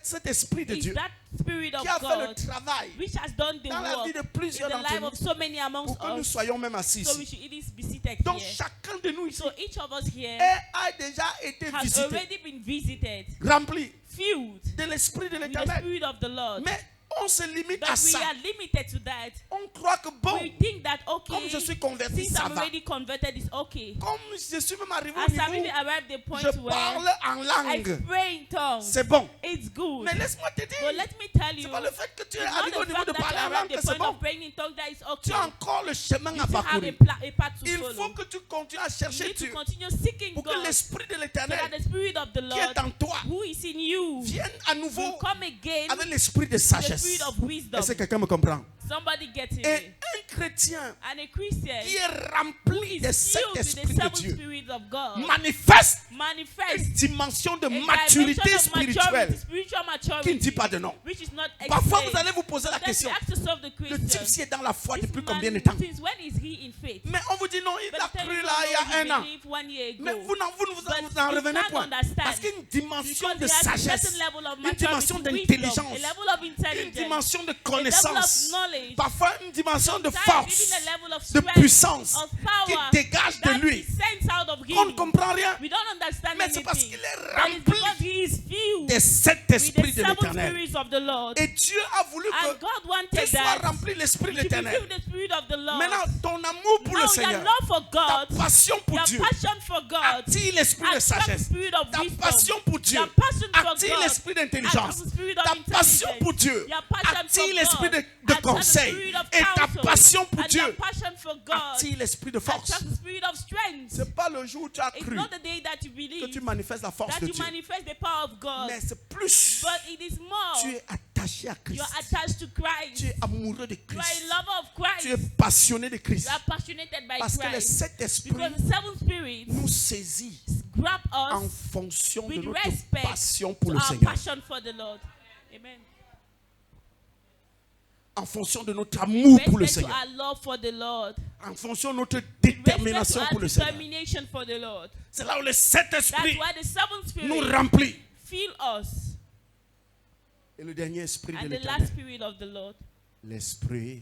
cet esprit de is Dieu that Spirit of qui a fait le God travail which has done the dans la vie work de in plusieurs the d'entre life nous of so many amongst pour que nous us. soyons même assis So we ici. should even be seated Donc here. chacun de nous ici So each of us here a déjà été has visité, already been visited, rempli filled de l'esprit de with the l'éternel. Spirit of the Lord. Mais on se limite à But we ça. are limited to that. On croit que bon, We think that, okay, comme je suis converti, since ça I'm va. already converted, it's okay. Comme je suis même arrivé As au I've even niveau arrived at the où point je where parle en I langue, pray in tongues, c'est bon. it's good. Mais laisse-moi te But dire, let me tell you, c'est pas le fait que tu es it's not arrivé au the niveau fact de that parler you en are langue at the que c'est point bon. of praying in tongues that is Tu okay. as encore le chemin You à still have parcourir. a path to Il follow. faut que tu continues à You chercher need to Dieu continue seeking pour que God, l'Esprit de so l'Éternel that the Spirit of the qui est Lord, en toi who is in you, vienne à will nouveau come again avec l'esprit de with the sagesse. Spirit of wisdom. Est-ce que quelqu'un me comprend? Somebody get it. Et un chrétien And a Christian qui est who rempli is des sept filled with the esprits de seven Dieu spirits of God manifeste une manifest dimension de a maturité dimension of spirituelle maturity, spiritual qui ne maturity, dit pas de non. which is not Parfois, explained. vous allez vous poser la Then question. you ask yourself the Le type question, s'y est dans la foi this depuis man, combien de temps? since when is he in faith? Mais on vous dit non, il But a tell cru you, là il y a he un an. believed 1 year ago. Mais vous n'en But revenez you point. can't understand. Parce qu'il y a une dimension Because de he has a sagesse, certain level of une maturity, dimension wisdom, d'intelligence, a level of une intelligence, dimension de a level connaissance, of knowledge, parfois une dimension de sometimes force, even a level of de strength, puissance of qui power dégage de that lui. he sends out of On ne him. comprend rien, We don't understand mais c'est parce anything. qu'il est But it's because rempli he is filled des sept with the esprits de seven l'Éternel. spirits of the Lord. Et Dieu a voulu And que God tu wanted sois that rempli de l'Esprit de to be filled l'Éternel. with the spirit of the Lord. Maintenant, ton amour pour Now le your Seigneur, love for ta God, passion pour your Dieu, passion for God, attire l'esprit de attract the sagesse. spirit of Ta wisdom, passion pour Dieu, your passion for attire God, l'esprit d'intelligence. attract the spirit of Ta passion intelligence, pour Dieu, your passion attire for l'esprit God, de attract the conseil. spirit of Et ta counsel, passion pour and your Dieu, passion for God, attire l'esprit de force. attract the spirit of strength. C'est pas le jour où tu as It's cru not the day that you que believe tu manifestes la force that de you Dieu. manifest the power of God, Mais c'est plus, but it is more. tu es attaché à Christ. You're attached to Christ. Tu es amoureux de You are Christ. a lover of Tu es Christ. passionné de Christ. You are passionate by Parce que les Christ. sept esprits Because the seven spirits nous saisissent grab en us fonction de with notre respect passion pour to le our Seigneur. passion for the Lord. Amen. En fonction de notre amour pour le Respect to Seigneur. our love for the Lord. En fonction de notre Respect to détermination our pour le Seigneur. determination for the Lord. C'est là où les sept That's esprits why the seven nous spirits remplissent. fill us. Et le dernier esprit de And the l'Éternel, last spirit of the Lord, l'esprit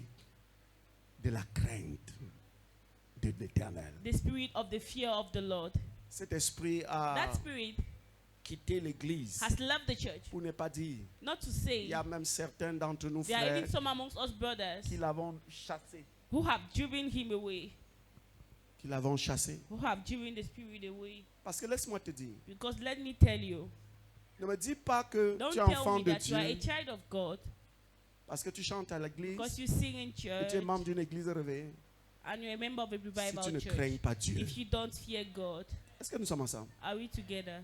de la crainte de l'Éternel. the spirit of the fear of the Lord. Cet esprit a That spirit quitté l'église has left the church. pour ne pas dire. Not to say, Il y a même certains d'entre nous, there are frères, even some amongst us brothers qui l'avons chassé. who have driven him away, Qui l'avons chassé. who have driven the spirit away. Parce que laisse-moi te dire. Because let me tell you, Ne me dis pas que don't tu es tell enfant me de that you are a Dieu child of God parce que tu chantes à l'église because you sing in et tu church es membre d'une église réveillée. and you're a member of a Si revival tu ne church. crains pas Dieu. If you don't fear God, Est-ce que nous sommes ensemble? are we together?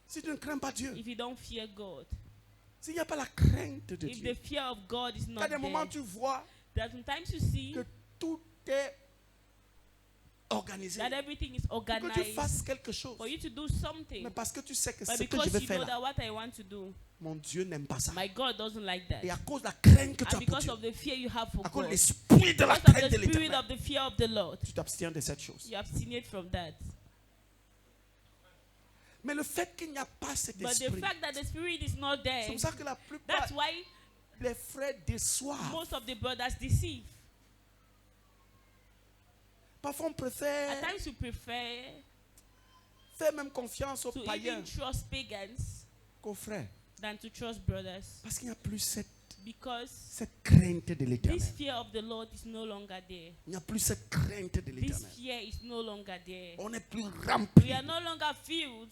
Si tu ne crains pas Dieu, If you don't fear God, s'il n'y a pas la crainte de if Dieu, the fear of God is il y a not des moments there, où tu vois that sometimes you see que tout est organisé that everything is pour que tu organized fasses quelque chose. for you to do something. Mais parce que tu sais que But ce que je because vais you faire know là, that what I want to do, mon Dieu n'aime pas ça. my God doesn't like that. Et à cause de la crainte que tu And as pour because Dieu, of the fear you have for à cause de God, l'esprit de la because of crainte de the spirit l'Éternel, of the fear of the Lord, tu t'abstiens de cette chose. you abstain from that. Mais le fait qu'il n'y a pas cet But the esprit, fact that the spirit is not c'est there, pour ça que la plupart that's why des frères déçoivent. most of the brothers deceive. Parfois on préfère At times we prefer faire même confiance aux to païens even trust pagans qu'aux frères. than to trust brothers, Parce qu'il n'y a plus cette because crainte de l'Éternel. this fear of the Lord is no longer there. Il n'y a plus cette crainte de This l'Éternel. fear is no longer there. On n'est plus We rempli. are no longer filled.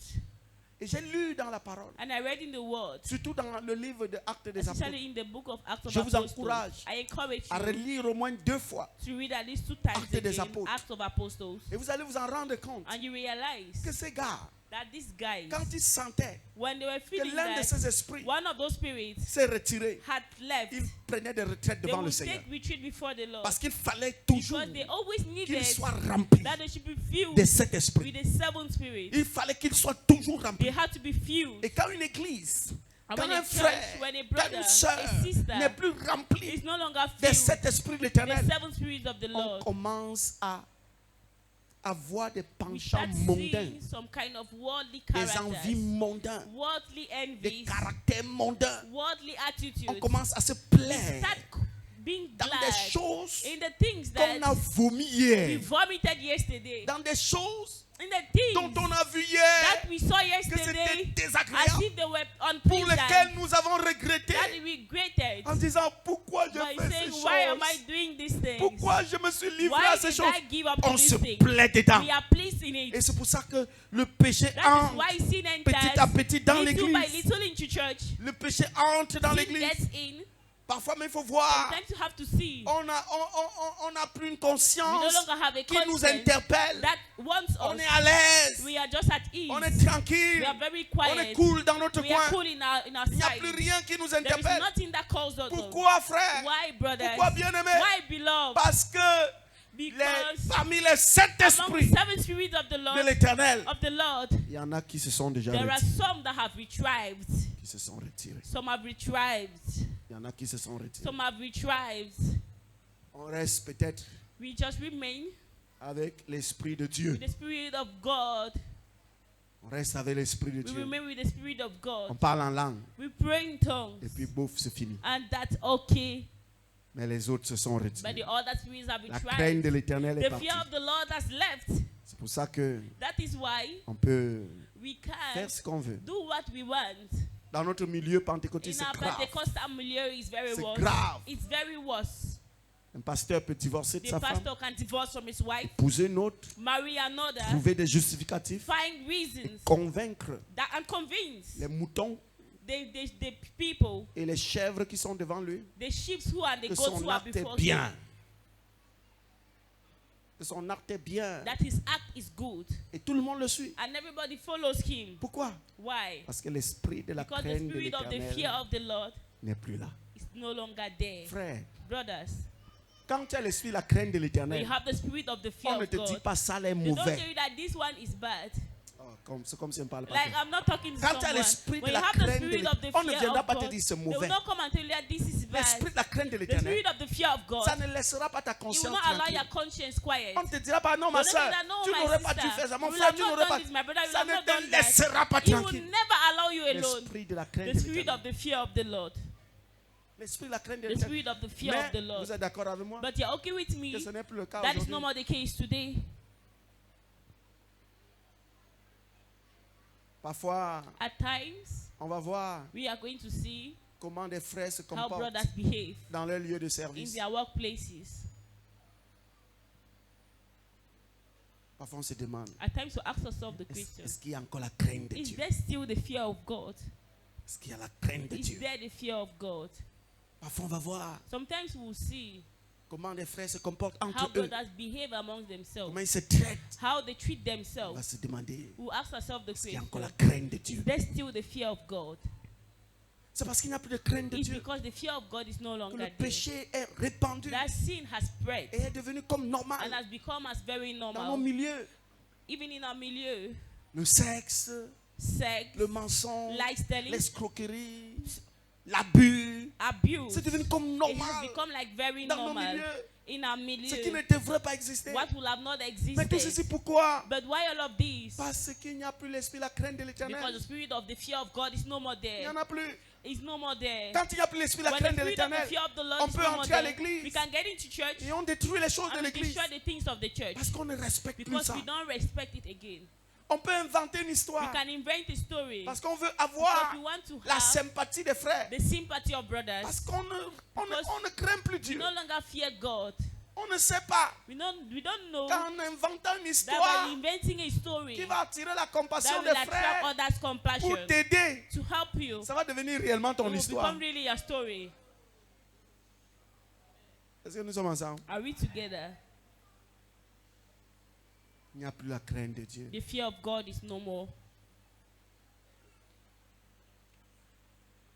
Et j'ai lu dans la parole, And I read in the word, surtout dans le livre de Actes des Apôtres, especially in the book of Acts of Je vous Apostles. encourage I encourage à you relire au moins 2 fois. to read at least 2 times Actes des again Apôtres. Acts of Apostles. Et vous allez vous en rendre compte And you realize que ces gars, that these guys, quand ils sentaient when they were que feeling l'un de that ces esprits one of those spirits s'est retiré, had left, ils prenaient des retraites they devant le would Seigneur. take retreat before the Lord. Parce qu'il fallait toujours Because they always qu'ils needed soient remplis that they should be filled de cet esprit. with the seven spirits. Il fallait qu'ils soient toujours They remplis. had to be filled. Et quand une église, And quand when a un church, frère, when a quand brother, une sœur a sister n'est plus rempli is no longer de filled cet esprit de with l'Éternel, the seven spirits of the on Lord, commence à avoir des we penchants start mondains, seeing some kind of worldly des characters, envies mondains, worldly des envies, caractères mondains. worldly On attitudes. commence à se We plaire start being dans glad des choses in the things qu'on that a vomi we hier, vomited yesterday, dans des choses in the things dont on a vu hier that we saw que c'était yesterday as désagréable, if they were pour unpleasant, lesquels nous avons regretté that we regretted en disant pourquoi j'ai by fait saying, ces why am I choses, doing these things? pourquoi je me suis livré Why à ces did choses. I give up to On se these things? plaît dedans. We are pleased in it. Et c'est pour ça que le péché That is entre why sin petit à enters petit dans little by l'église. little into church. Le péché entre dans Sin l'église. gets in. Parfois, mais il faut voir. Sometimes you have to see. On a plus une We no conscience longer have a qui nous conscience interpelle. that wants On us. est à l'aise. We are just at ease. On est tranquille. We are very On quiet. est cool dans notre We are coin. cool in our Il n'y a side. plus rien qui nous There is interpelle. nothing that calls us. Pourquoi, frère? Why, brothers? Pourquoi, bien-aimé? Why, beloved? Parce que Because parmi les sept among the esprits seven spirits of the de Lord, l'Éternel, il y en a qui se sont déjà there are retirés. some that have retrieved. Qui se sont retirés. Some have retrieved. Il y en a qui se sont retirés. Some have retrieved. On reste peut-être We just remain avec l'Esprit de Dieu. with the Spirit of God. On reste avec l'Esprit de We Dieu. remain with the Spirit of On God. parle en langue. We pray in tongues. Et puis, bouf, c'est fini. And that's okay. Mais les autres se sont But retirés. the other spirits have La retrieved. crainte de l'Éternel est The partie. fear of the Lord has left. C'est pour ça que That is why on peut we faire can ce qu'on veut. do what we want. Dans notre milieu pentecôtiste, In c'est our grave. Pentecostal milieu is very C'est worse. grave. It's very worse. Un pasteur peut divorcer de The sa femme, pastor can divorce from his wife, épouser une autre, marry another, trouver des justificatifs, find reasons convaincre that and convince les moutons the people, et les chèvres qui sont devant lui the sheep who are the que goats son who are acte est before bien. him, Que son acte est bien. that his act is good, Et tout le monde le suit. and everybody follows him. Pourquoi? Why? Parce que l'esprit de la Because the crainte de spirit of the fear l'Éternel of the Lord n'est plus là. is no longer there. Frère, Brothers, quand tu as l'esprit de la crainte de when l'Éternel, you have the spirit of the fear on ne of te dit God, pas ça, elle est they don't mauvais. tell you that this one is bad. C'est comme si on ne parle pas. Like I'm not talking to Quand tu as someone. l'esprit de When la you have the crainte de spirit of the l'Éternel, on ne fear viendra of pas te God, dire c'est they will mauvais. not come and tell you that this is bad. L'esprit de la crainte de The l'Éternel, spirit of the fear of God, ça ne laissera pas ta it will conscience not allow tranquille. your conscience quiet. On ne te dira pas non ma Don't soeur, say that, no, tu my n'aurais pas sister, dû faire ça. Mon you will frère, have tu not n'aurais done pas. this, my brother, you will Ça have ne not te done that. laissera pas He will tranquille. never allow you alone. L'esprit de la crainte The de spirit l'Éternel. of the fear of the Lord. L'esprit de la crainte de The l'Éternel. spirit of the fear of the Mais Lord. vous êtes d'accord avec moi But you're okay with que me ce n'est plus le cas that is no aujourd'hui. more the case today. Parfois, At times, on va voir we are going to see comment des frères se how comportent brothers behave dans leur lieu de in service. their workplaces. Parfois, on se demande, At times, we ask ourselves the question, est-ce qu'il y a encore la crainte de is Dieu? there still the fear of God? Est-ce qu'il y a la crainte de Is Dieu? there the fear of God? Parfois, on va voir Sometimes we'll see comment des frères se comportent how entre eux. brothers behave among themselves, Comment ils se traitent. how they treat On va themselves. se demander, We'll ask ourselves the est-ce qu'il y a question, encore la crainte de is Dieu? there still the fear of God? C'est parce qu'il n'y a plus de crainte de It's Dieu because the fear of God is no que longer le there. péché est répandu That sin has spread et est devenu comme and normal has become as very dans nos normal. milieux. Even in our milieu, Le sexe, sex, le mensonge, life-stealing, l'escroquerie, l'abus. abuse, C'est devenu comme it has normal become like very dans nos normal milieux. in our Ce qui milieu. ne devrait pas exister. What will have not Mais tout ceci existed. pourquoi? But why all of these? Parce qu'il n'y a plus l'esprit, la crainte de Because l'Éternel. the spirit of the fear of God is no more Il n'y there. en a plus. It's no more there. Quand il n'y a plus l'esprit, la When the crainte de spirit of the l'Éternel, fear of the Lord on is peut no more entrer à there, l'église we can get into church et on détruit les choses de and we l'église destroy the things of the church parce qu'on ne respecte plus because ça. we don't respect it again. On peut inventer une We histoire can invent a story parce qu'on veut because avoir we want to la have sympathie des frères. the sympathy of brothers. Parce qu'on ne craint plus We Dieu. no longer fear God. On ne sait pas We don't know qu'en inventant une that histoire by inventing a story qui va attirer la compassion that des will attract frères others' compassion pour t'aider, to help you, ça va devenir réellement it ton will histoire. become really a story. Est-ce que nous sommes ensemble? Are we together? Il n'y a plus la crainte de Dieu. The fear of God is no more.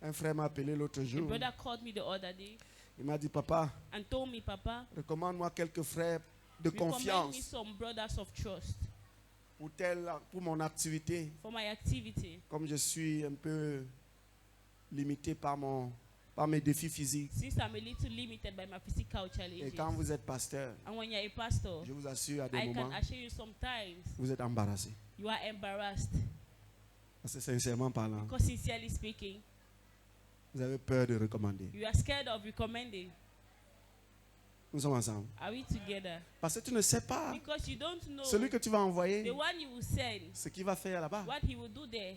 Un frère m'a appelé l'autre A jour. brother called me the other day Il m'a dit, papa, and told me, Papa, recommande-moi quelques frères de recommend me confiance some brothers of trust pour mon activité. for my activity. Comme je suis un peu limité par mes défis physiques. Since I'm a little limited by my physical Et challenges, quand vous êtes pasteur, and when you're a pastor, je vous assure, à des I can moments, assure you sometimes vous êtes embarrassé. you are embarrassed. Parce que sincèrement parlant, Because sincerely speaking, vous avez peur de recommander. you are scared of recommending. Nous sommes ensemble. Are we together? Parce que tu ne sais pas Because you don't know celui que tu vas envoyer, the one you will send, ce qu'il va faire là-bas. what he will do there.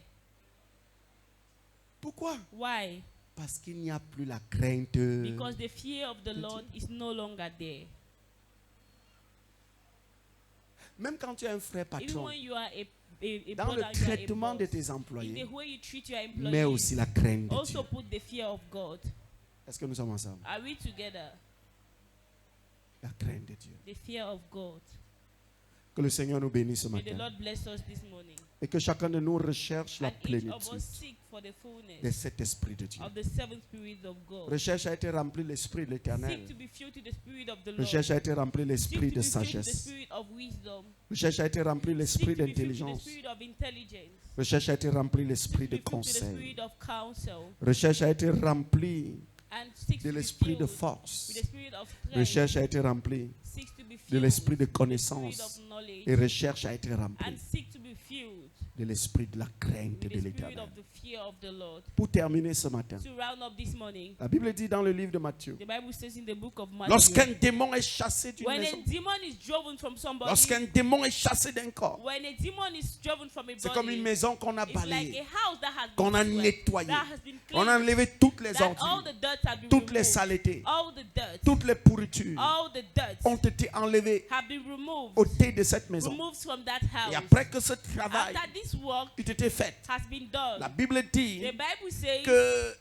Pourquoi? Why? Parce qu'il n'y a plus la crainte. Because the fear of the Lord is no longer there. Même quand tu es un frère Even patron, when you are a dans le brother, you are a traitement de boss, tes in employés, the way you treat your mais aussi employees, la crainte de Dieu. also put the fear of God. Est-ce que nous sommes ensemble? Are we together? La crainte de Dieu. The fear of God. Que le Seigneur nous bénisse ce May the matin. Lord bless us this morning. Et que chacun de nous recherche la And each of plénitude us seek for the fullness de cet esprit de Dieu. of the seven spirits of God. Recherche à être rempli de l'esprit de l'Éternel. Seek to be filled to the spirit of the Lord. Recherche à être rempli de Seek l'esprit to de be filled to the sagesse. spirit of wisdom. Recherche à être rempli de Seek l'esprit to be filled to the d'intelligence. spirit of intelligence. Recherche à être rempli de Seek l'esprit to de be filled to the conseil. spirit of counsel. Recherche à être rempli And seek de to be l'esprit de filled force. with the spirit of strength. Recherche à être rempli Seek to be de filled l'esprit de with the spirit connaissance. of knowledge. Et recherche à être rempli And seek to be filled de l'esprit de la crainte with de the spirit l'Éternel. of the fear of the Lord. Pour terminer ce matin, To round up this morning, la Bible dit dans le livre de Matthieu, the Bible says in the book of Matthew, lorsqu'un démon est chassé d'une when maison, a demon is driven from somebody, lorsqu'un démon est chassé d'un corps, when a demon is driven from a c'est comme une body, maison qu'on a it's like balayée, a house that has qu'on a been swept, nettoyée, that has been on a cleaned, enlevé toutes les that all ordures, the dirt has been toutes les removed, saletés, all the dirt, toutes les pourritures all the dirt ont été enlevées, have been removed, ôtées de cette maison. removed from that house. Et après que ce travail After this work eut été fait, has been done, la Bible dit the Bible says que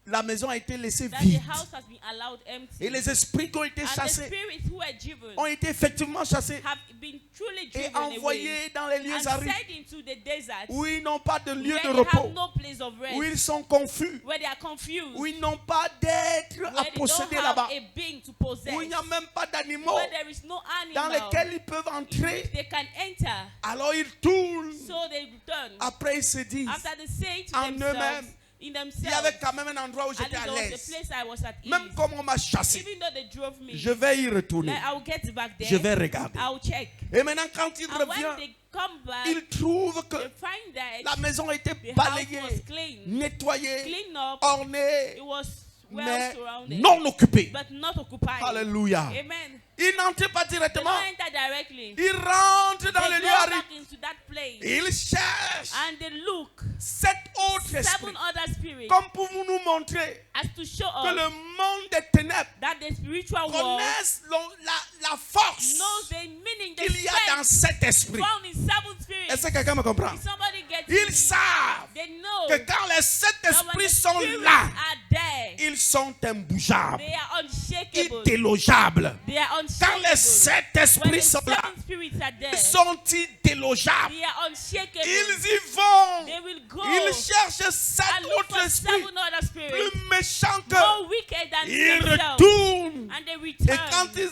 la maison a été laissée that the vide. house has been allowed empty. Et les esprits qui ont été And the chassés spirits who were driven ont été effectivement chassés have been truly et driven away envoyés dans les lieux and arides sent into the desert où ils n'ont pas de lieu where de they repos, have no place of rest, où ils sont confus, where they are confused, où ils n'ont pas d'être à where they don't posséder have là-bas, a being to possess, où il n'y a même pas d'animaux where there is no dans animal lesquels ils peuvent entrer. they can enter. Alors ils tournent. So they return. Après ils se disent, After they say to en themselves, eux-mêmes, in il y avait themselves, quand même un endroit où at j'étais least à there was a l'aise. place I was at Même ease. comme on m'a chassé, Even though they drove me, je vais y retourner. I will get back there. Je vais regarder. I'll check. Et maintenant quand il And when revient, they come back, il trouve que they find that la maison a été the house balayée, was clean, nettoyée, cleaned up, ornée, it was well mais surrounded, non occupée. but not occupied. Alléluia. Amen. Il n'entre pas They directement. don't enter directly. Il rentre dans They le go lieu arides. back into that place Il cherche and they look cet autre esprit. seven other spirits Comme pour nous montrer as to show que us le monde des ténèbres that the spiritual world connaisse la force knows the meaning, the qu'il y a dans strength cet esprit. found in seven spirits. Est-ce que quelqu'un me comprend? If somebody gets Ils me, savent they know que quand les sept that when esprits the sont spirits là, are there, ils sont imbougeables, they are unshakable. indélogeables. They are Quand unshakable. les sept When the esprits sont là, seven spirits are there, ils sont indélogeables. they are unshakable. Ils y vont. They will go Ils cherchent and sept look autres for esprits seven other spirits plus méchants que more wicked than ils themselves, retournent. and they Et return. quand ils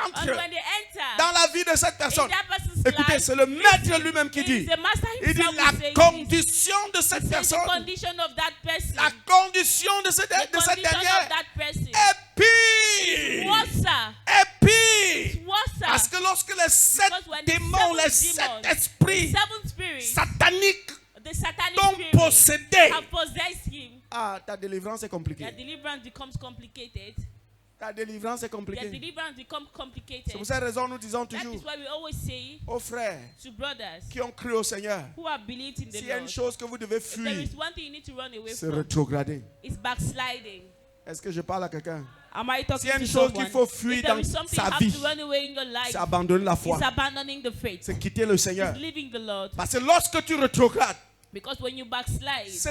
And entrent when they enter dans la vie de cette in personne, that person's écoutez, life, c'est le maître lui-même qui it dit, is the master il dit himself who la says this. condition de He cette says the personne, condition of that person, la condition de cette the condition dernière of that person, est pire. worse, Est pire. worse. Parce que lorsque les sept Because when the démons, les seven sept demons, esprits seven spirits, sataniques the satanic t'ont spirits possédé, have possessed him, ah, ta délivrance est their compliquée. deliverance becomes complicated. Ta délivrance est Their compliquée. deliverance becomes C'est complicated. pour cette raison nous disons That toujours is why we always say aux frères to brothers qui ont cru au Seigneur, who have believed in the s'il y a une Lord, chose que vous devez if there fuir, is one thing you need to run away c'est from, rétrograder. it's backsliding. Est-ce que je parle à quelqu'un? Am I talking S'il y a to une chose someone? qu'il faut fuir If there dans is something sa you have vie, to run away in your life, c'est abandonner la foi, it's abandoning the faith. c'est quitter le Seigneur. It's leaving the Lord. Parce que lorsque tu rétrogrades, Because when you backslide, ce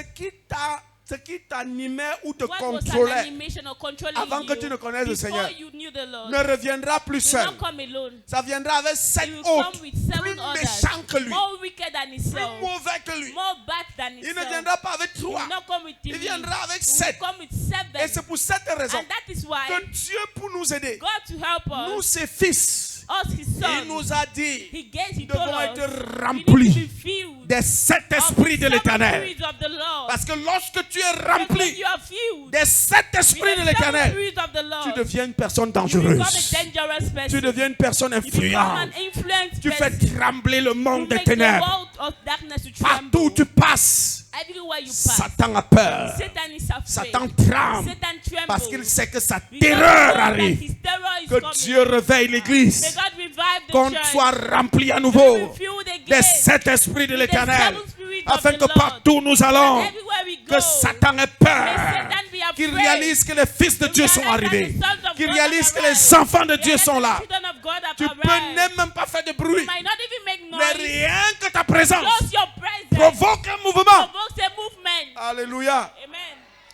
qui t'animait ou te what was an contrôlait animation or controlling avant que you tu ne connaisses le before Seigneur you knew the Lord ne reviendra plus will seul. not come alone. Ça viendra avec sept He will autres, come with plus seven others, méchants que lui, more wicked than plus himself, mauvais que lui. more bad than Il ne himself. viendra pas avec He will trois. not come with Il three. viendra avec He will sept. come with Et seven. c'est pour cette raison And that is why que Dieu, pour nous aider, God, to help nous, us, ses fils, his il son, nous a dit, he nous told devons us, être we need to be remplis filled des sept of esprits de the seven l'Éternel. spirits of the Lord. Parce que lorsque tu es Because when rempli you are filled des sept with esprits the de seven l'Éternel, spirits of the Lord, tu deviens une personne you become dangereuse. a dangerous person. Tu deviens une personne You become influente. an influenced Tu fais person. trembler le You monde des make the ténèbres. world of darkness to Partout où tremble. tu passes, Everywhere you pass, Satan a peur. Satan is afraid. Satan tremble. Satan trembles. Parce qu'il sait que sa Because terreur he knows that arrive. his terror is Que coming. Dieu réveille May l'église. God revive the Qu'on church. soit rempli à May nouveau refuel the des gates. sept esprits de With the l'éternel. seven spirits of Afin the que Lord. partout où nous allons, And everywhere we go, que Satan ait may peur. Satan be afraid. Qu'il réalise que les fils de Dieu sont arrivés. Qu'il réalise que les enfants de Dieu sont là. Tu peux même pas faire de bruit. Might not even make Mais noise. rien que ta présence Just your presence provoque un mouvement. provokes a movement. Alléluia. Amen.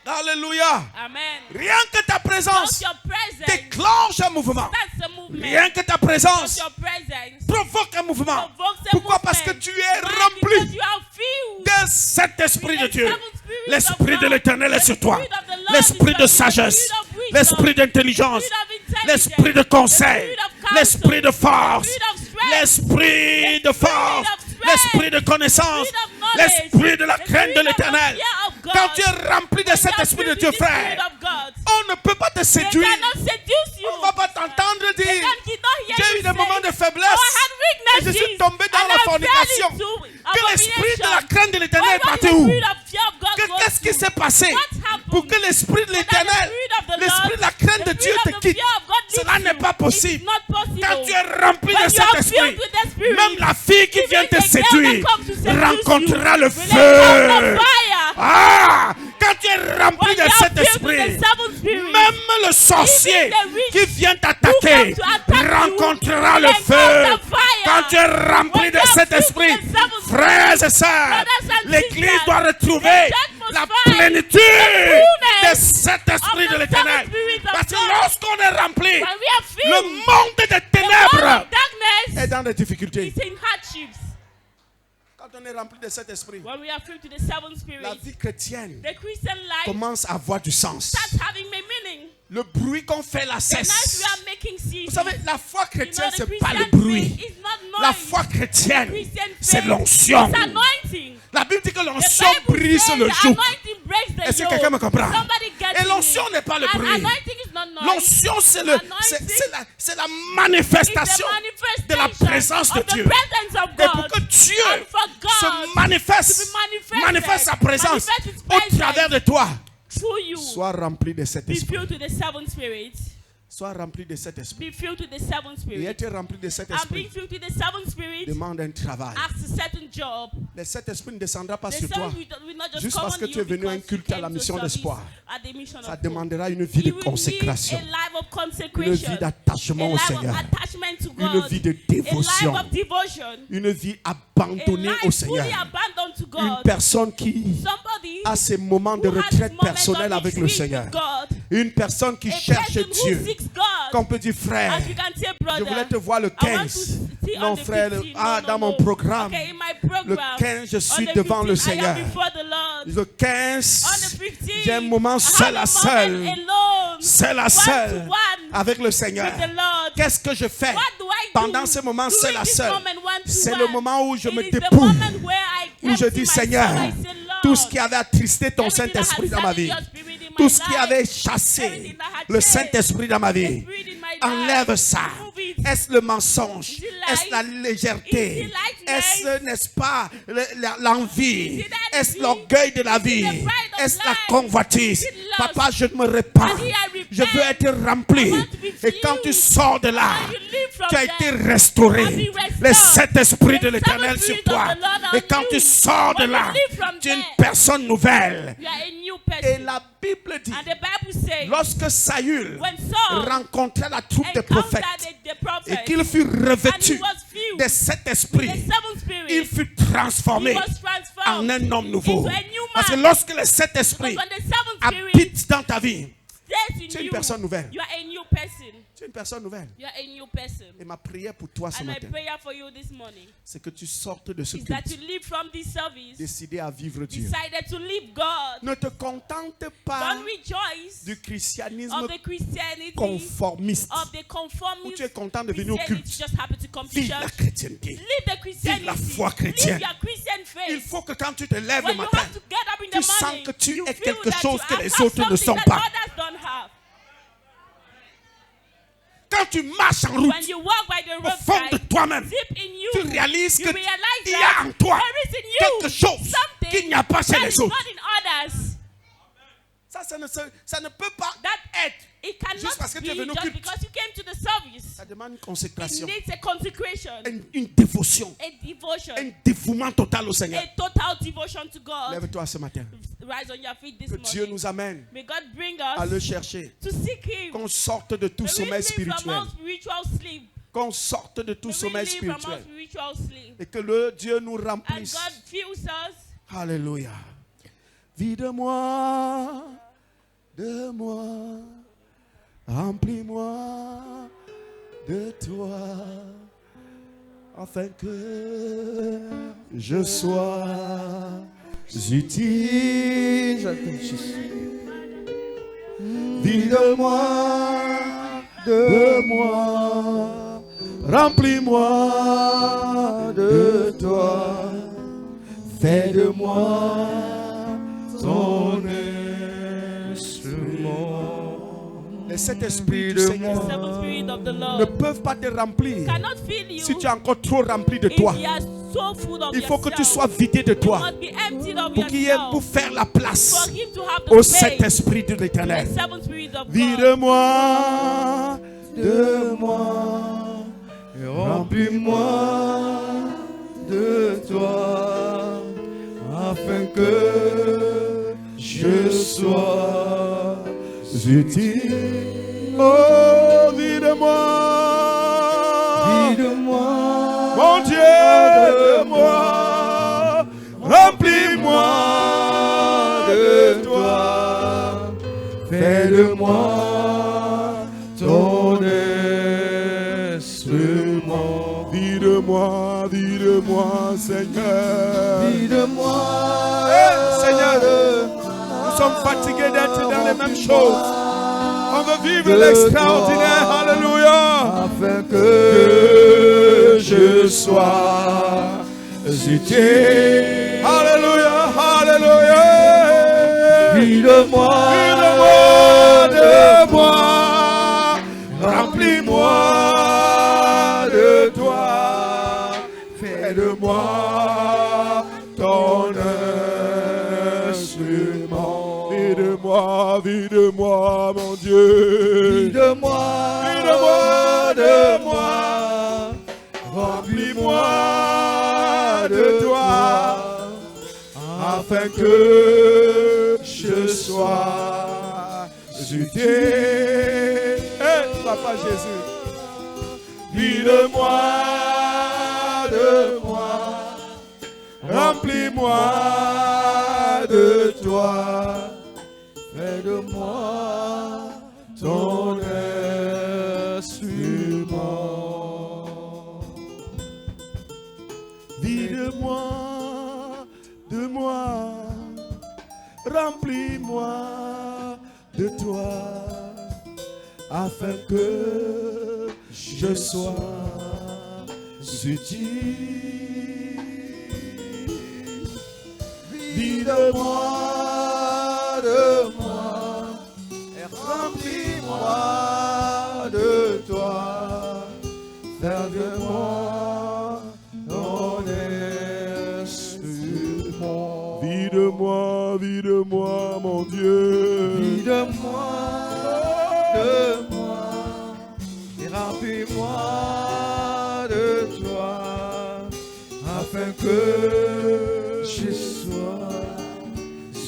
Alléluia. Amen. Rien que ta présence Just your presence déclenche un mouvement. starts a movement. Rien que ta Just présence your presence provoque un mouvement. provokes a Pourquoi? movement. Parce que tu es Why? Because rempli you are filled de cet esprit de with the Dieu. seven spirits L'esprit of de God. l'éternel est The sur toi. spirit of the Lord L'esprit is de on you. sagesse. The spirit of wisdom. L'esprit d'intelligence. The spirit of intelligence. L'esprit de conseil. The spirit of counsel. L'esprit de force. The spirit of strength. L'esprit de force. of strength. L'esprit de connaissance. The spirit of knowledge. L'esprit de la The crainte de spirit of l'éternel. the fear of God. Quand tu es rempli de When cet you are esprit de filled Dieu, with the spirit frère, of God, on ne peut pas te they séduire. cannot seduce you. On ne va pas t'entendre dire. Satan did not hear J'ai you eu des say, moments de "Oh, I faiblesse. had Et je weaknesses, suis tombé dans and la I fell fornication. into Que l'esprit de la abomination." crainte de l'éternel est Why parti the où? spirit of fear of God goes Qu'est-ce qui to? s'est passé What happened? pour que l'esprit de So that the l'éternel, spirit of the l'esprit de la Lord, crainte de the Dieu spirit te of the quitte? fear of God Cela leaves n'est you. pas possible. It's not possible. Quand tu es rempli When de you cet are esprit, filled with the spirit, même la fille qui even vient te the girl séduire that comes to seduce rencontrera you le will encounter feu. fire. Ah, quand tu es rempli When de you are cet filled with esprit, the seven spirits, même le sorcier even the witch qui vient who t'attaquer come to attack you rencontrera will le feu. encounter fire. Quand tu es rempli When de you are cet filled esprit, with the seven frères et spirits, sœurs, brothers and l'Église sisters, doit retrouver the church must la find plénitude the de fullness cet esprit of de the l'éternel. seven spirits of Parce que God. lorsqu'on est rempli, When we are filled, le monde des the world ténèbres of darkness est dans des difficultés. is in hardships. Quand on est rempli de cet esprit, When we are filled to the seven la spirits, vie chrétienne the Christian life commence à avoir du sens. starts having a meaning. Le bruit qu'on fait la The night cesse. we are making cease. Vous savez, la foi You know, chrétienne, the c'est pas le Christian bruit. faith is not La noise. foi chrétienne, Christian c'est faith l'onction. is anointing. La Bible dit que The l'onction Bible brise says le the joug. anointing breaks the Est-ce que yoke. quelqu'un me comprend? Somebody get Et l'onction n'est pas le And bruit. anointing is not noise. L'onction, c'est Anointing c'est la It's the manifestation de la manifestation présence de of the Dieu. presence of Et pour God. que Dieu And for God se manifeste, to be manifeste sa présence manifest His au presence travers de toi, through you. sois rempli de cet Be esprit. filled to the seven spirits. Sois rempli de cet esprit. Be filled to the seven Et spirits. être rempli de cet And being esprit filled to the seven spirits demande un travail. asks a certain job. Le Saint-Esprit ne descendra pas The sur toi. seven will not just Juste come parce on que you tu es venu à un because culte you à la came mission to service d'espoir. at the mission Ça of hope. demandera une vie de You will consécration, need a life of une consecration, vie d'attachement a au life Seigneur, of attachment to une God, vie de a dévotion, life of devotion, une vie a abandonnée au life Seigneur. fully abandoned to Une God. personne qui Somebody a ses moments de who has retraite moments personnelle of avec le retreat Seigneur. with God. Une personne qui A cherche person who Dieu. seeks God. Qu'on peut dire, frère, As you can say, je brother, voulais te voir le I want to 15. see on Non, the frère, 15. dans mon programme, Okay, in my le program, 15, je on suis the devant le 15, I am Seigneur. before the Lord. Le On 15, the 15, j'ai un moment I seul have à a seul, moment alone, seul à one seul, to one, avec le Seigneur. with the Lord. Qu'est-ce que je fais What do I pendant do ce moment seul during à this seul? moment one to C'est one? le moment où je It me is the dépouille, moment where I où je empty dis, my Seigneur, soul. I say, Lord, tout ce qui avait attristé ton everything that Saint-Esprit had dans ma saddened vie, your spirit in my tout ce qui life, avait chassé everything that had le changed Saint-Esprit dans ma the vie, spirit in my life, enlève ça. remove it. Est-ce le mensonge? Is it Est-ce la lies? légèreté? Is it lightness? Est-ce, n'est-ce pas, l'envie? Is it envy? Est-ce l'orgueil de la Is it vie? the pride of Est-ce la life? convoitise? Is it lust? Papa, je me répands. And here I repent. Je veux être rempli. I want to be Et quand tu filled. sors de là, And you live from tu as there. été restauré. And be restored. Le Saint-Esprit The de l'Éternel seven sur spirits toi. of the Lord on Et quand you. tu sors de When you là, live from tu es une there, personne nouvelle. You are a new Et person. la Bible dit, And the Bible says, lorsque Saül when Saul rencontrait la troupe des encountered prophètes the prophet, et qu'il fut and he revêtu was filled de cet esprit, with the seven spirits, il fut he transformé was en transformed un homme nouveau. into a new Parce que man. lorsque le Saint-Esprit Because when the seven spirits habite dans ta vie, stays in tu es une you, personne nouvelle. you are a new person. Tu es une personne nouvelle. You are a new person. Et ma prière pour toi ce And my matin, prayer for you this morning c'est que tu sortes de ce is that you culte, live from this service, décidé à vivre Dieu. decided to live God. Ne te contente pas Don't rejoice du christianisme of the Christianity, conformiste, of the où conformist tu es content de venir au Christianity, culte. just happy to come to Vive la church. chrétienté. Live the Christianity. Vive la foi chrétienne. Live your Christian faith. Il faut que quand tu te lèves le When you matin, have to get up in tu the sens morning, que tu you es feel quelque that chose you que have les something autres ne sont that pas. others don't have. Quand tu marches en route, When you walk by the au fond de roadside, toi-même, deep in you, tu réalises you que realize il y a that en toi there is in you quelque chose something qu'il n'y a pas chez les autres. Not in others. Ça ne peut pas être. It cannot Juste parce que tu es be venu au just culte. because you came to the service. Ça demande une It consécration, needs a consecration, une dévotion, a devotion, un dévouement total au Seigneur. a total devotion to God. Lève-toi ce matin. Rise on your feet this Que Dieu morning. nous amène May God bring à le us chercher. to seek Him. Qu'on sorte de tout May we sommeil live from spirituel. all spiritual sleep. Qu'on sorte de tout May we sommeil live from all spirituel. spiritual sleep. Et que le Dieu nous And remplisse. God fills us. Alléluia. Vide-moi de moi. Remplis-moi de toi. Afin que je sois utile. Vide-moi de moi. Remplis-moi de toi. Fais de moi ton instrument. Les sept esprits du Seigneur The seven spirit of the ne Lord peuvent pas te remplir cannot fill you si tu es encore trop rempli de if toi. you are so full of Il faut que tu yourself. sois vidé de You toi must be emptied of pour qu'il y ait yourself. pour faire la place For him to have the au space. Saint-Esprit de The l'Éternel. seven spirit of God. Vide-moi de moi, et remplis-moi de toi, afin que je sois utile. Oh, vide-moi, mon Dieu de moi, remplis-moi de toi, fais de moi ton instrument. Vide-moi, vide-moi, Seigneur. Vide-moi, Seigneur. Nous sommes fatigués d'être dans les mêmes choses. On veut vivre l'extraordinaire. Alléluia. Afin que je sois utile. Alléluia, alléluia. Vide-moi, vide-moi de moi. Remplis-moi de toi. Fais de moi ton instrument. Vide-moi, vide-moi, mon Dieu. Vide-moi, vide-moi de moi. Remplis-moi de toi, afin que je sois utile. Hey, Papa Jésus, vide-moi de moi, remplis-moi de toi, fais de moi ton instrument. Vide-moi de moi, remplis-moi de toi, afin que je sois utile. Vide-moi de moi et remplis-moi de toi, fais de moi ton instrument. Vide-moi, vide-moi, mon Dieu. Vide-moi de moi et remplis-moi de toi, afin que je sois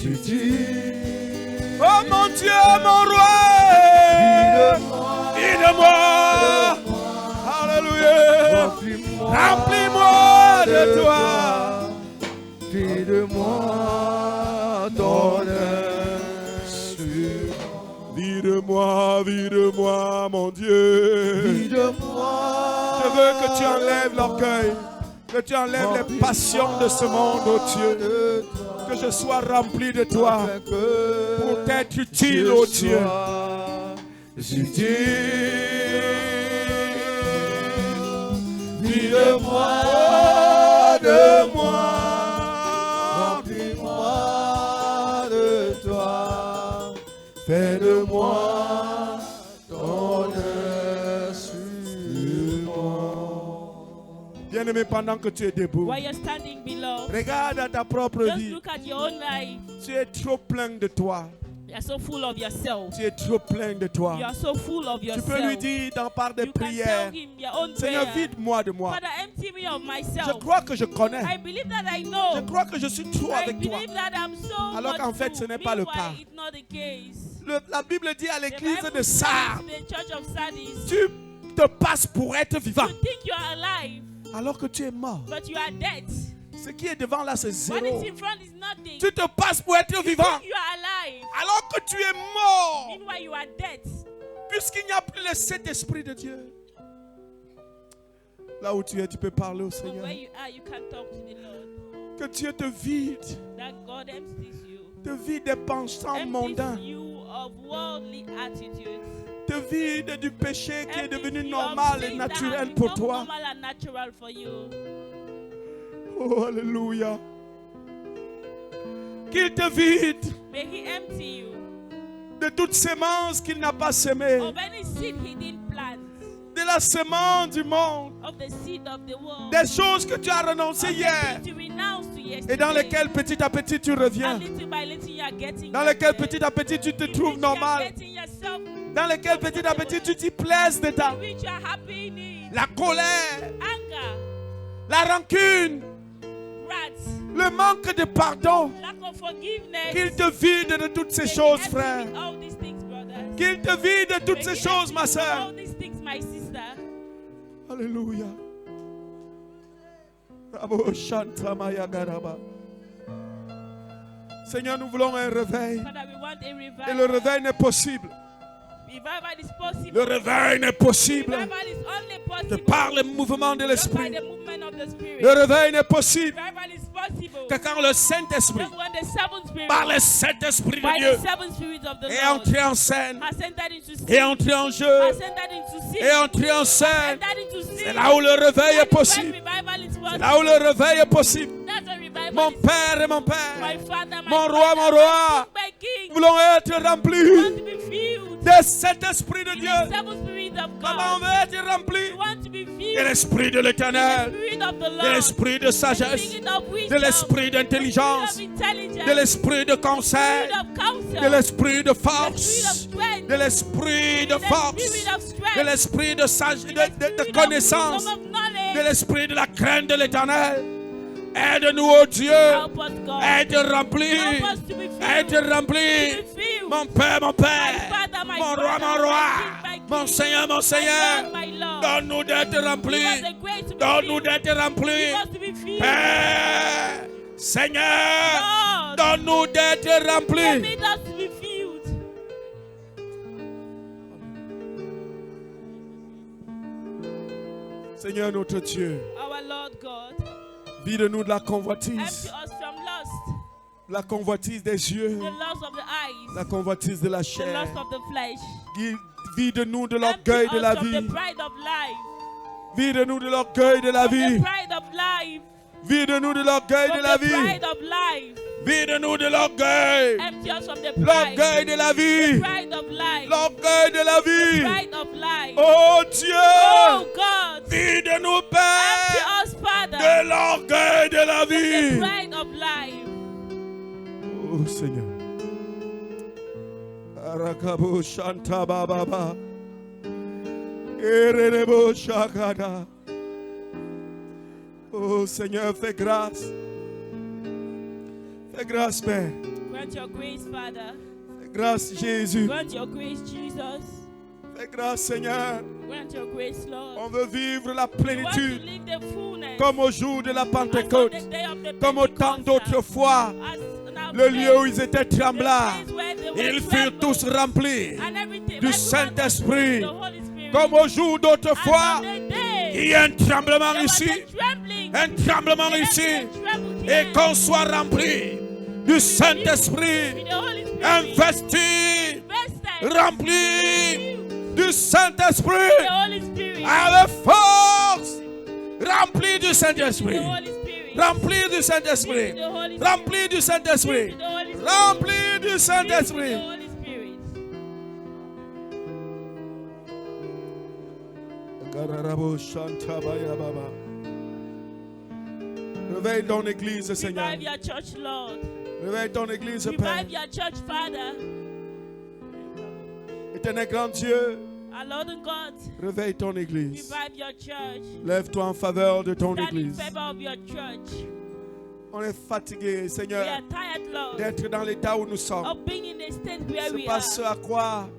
utile. Oh mon Dieu, mon roi, vide-moi, alléluia, remplis-moi de toi, vide-moi ton instrument. Vide-moi, vide-moi, mon Dieu, vide-moi. Je veux que tu enlèves l'orgueil, que tu enlèves les passions de ce monde, oh Dieu. Que je sois rempli de toi pour t'être utile, oh Dieu. Vide-moi de moi, remplis-moi de toi, fais de moi ton instrument. Bien Bien-aimé, pendant que tu es debout, While you're standing, beloved, regarde à ta propre just vie. look at your own life. Tu es trop plein de toi. You are so full of yourself. Tu es trop plein de toi. You are so full of Tu yourself. peux lui dire dans par des You can prières, tell him your own Seigneur, prayer. vide-moi de moi. Father, empty me of Je myself. crois que je connais. I believe that I Je know. crois que je suis trop I avec toi. believe that I'm so Alors qu'en much fait, ce true. n'est pas le Meanwhile, cas. it's not the case. La Bible dit à The l'église Bible de says Sardes, in the church of Sardis, tu te passes pour être vivant, you think you are alive, alors que tu es mort. but you are dead. Ce qui est devant là, c'est What zéro. is in front is nothing. Tu te passes pour être You vivant, think you are alive, alors que tu es mort, meanwhile you are dead. puisqu'il n'y a plus le Saint-Esprit de Dieu. Là où tu es, tu peux parler au So Seigneur. where you are, you can talk to the Lord. Que Dieu te vide, That God empties you. te vide des penchants mondains, Empties you of worldly attitudes. te vide du péché qui est Empties devenu you of normal et things that naturel have pour become toi. normal and natural for you. Oh, alléluia. Qu'il te vide May He empty you de toute sémence qu'il n'a pas semée, of any seed He didn't plant, de la semence du monde, of the seed of the world, des choses que tu as renoncées of the hier things you renounced to yesterday, et dans lesquelles petit à petit tu reviens, and little by little you are getting dans lesquelles yourself. petit à petit tu te In trouves which you are normal, getting yourself, dans lesquelles petit à petit tu t'y plaises dedans. in which you are happy in it. La colère, Anger, la rancune, wrath, le manque de pardon, lack of forgiveness. qu'il te vide de toutes ces May He choses, empty frère. with all these things, brothers. Qu'il te vide de toutes May ces He choses, empty ma with soeur. all these things, my sister. Alléluia. Bravo, Shanta Maya Garaba. Seigneur, nous voulons un réveil. Father, we want a Et le revival. réveil n'est possible. Revival is possible. Le réveil n'est possible Revival is only que possible par le mouvement de just by l'Esprit. the movement of the Spirit. Le réveil n'est possible Revival is possible que quand le Saint-Esprit, just when the seven Spirit, par le Saint-Esprit by de Dieu, the seven Spirits of the est Lord, entré en scène, has entered into sin, est entré en jeu, has entered into sin, est entré en scène. entered into sin. C'est là où le réveil est That is when possible. revival is C'est possible. là où le réveil est possible. That's when revival Mon is Père et mon my Père, Father, my mon Father, roi, mon roi, my King, nous voulons être want to remplis be filled de cet Esprit de with Dieu. the seven Spirits of Comment on God. veut être remplis We want to be de filled l'Esprit de with the l'Éternel, Spirit of the de Lord, l'Esprit de the sagesse, Spirit of de wisdom, l'Esprit d'intelligence, the Spirit of intelligence, de l'Esprit de conseil, the Spirit of counsel, de l'Esprit de the Spirit of force, strength, de l'Esprit de the force, Spirit of strength, de l'Esprit de sagesse, the de Spirit of connaissance, wisdom, of knowledge. de l'Esprit de la crainte de l'Éternel. Aide-nous, oh Dieu, Help us, God. être remplis, Help us to be filled. être remplis. To be filled. Mon Père, mon Père, My Father, my mon roi, Father, mon my roi, King, my King, mon Seigneur, mon my Seigneur, Lord, my Lord. donne-nous d'être Give us remplis, the grace to be donne-nous filled. d'être remplis. Give us to be filled. Père, Seigneur, Lord, donne-nous d'être remplis. permit us to be filled. Seigneur notre Dieu, Our Lord God, vide-nous de la empty convoitise, us from lust, la convoitise des yeux, the lust of the eyes, la convoitise de la the chair. lust of the flesh. Vide-nous de Empty l'orgueil de us la of the vie. pride of life, Vide-nous de l'orgueil de la from the vie. pride of life, Vide-nous de l'orgueil from de la the vie. pride of life. Vide-nous de l'orgueil. Empty us from the pride, L'orgueil de la vie. pride of life, L'orgueil de la vie. pride of life. Oh Dieu. Oh God, Vide-nous, empty Père, us, Father, de l'orgueil de la from the vie. pride of life. Oh Seigneur. Arakabo Shanta Baba. Ererebo Shakada. Oh Seigneur, fais grâce. Fais grâce, Père. Grant your grace, Father. Fais grâce, Jésus. Grant your grace, Jesus. Fais grâce, Seigneur. Grant your grace, Lord. On veut vivre la We want to plénitude live the fullness comme au jour de la as on Pentecôte, the day of the comme au temps Pentecost, d'autres fois. as now Le place, lieu où ils étaient the tremblants, place where they were ils furent tous trembled, remplis and everything, du everyone Saint-Esprit, was filled with the Holy Spirit. comme au jour d'autres As fois. on the day, Il y a un tremblement there was ici, a trembling, un tremblement the ici, earth trembled et here. qu'on soit rempli du Saint-Esprit, With the Holy Spirit, investi, invested, rempli filled du with Saint-Esprit, the Holy Spirit, avec force, rempli du with Saint-Esprit, the Holy Spirit, rempli du Saint-Esprit, with the Holy Spirit, rempli du Saint-Esprit, with the Holy Spirit, rempli du with the Saint-Esprit. Holy Spirit. Gararabo Shanta Baya Baba. Réveille ton église, Seigneur. Revive your church, Lord. Réveille ton église, Père. Revive your church, Father. Éternel grand Dieu, Our Lord and God, réveille ton église. revive your church. Lève-toi en faveur de ton Stand in église. favor of your church. On est fatigué, We Seigneur, are tired, Lord, d'être dans l'état où nous sommes. of being in the state where Ce we n'est pas are. ce à quoi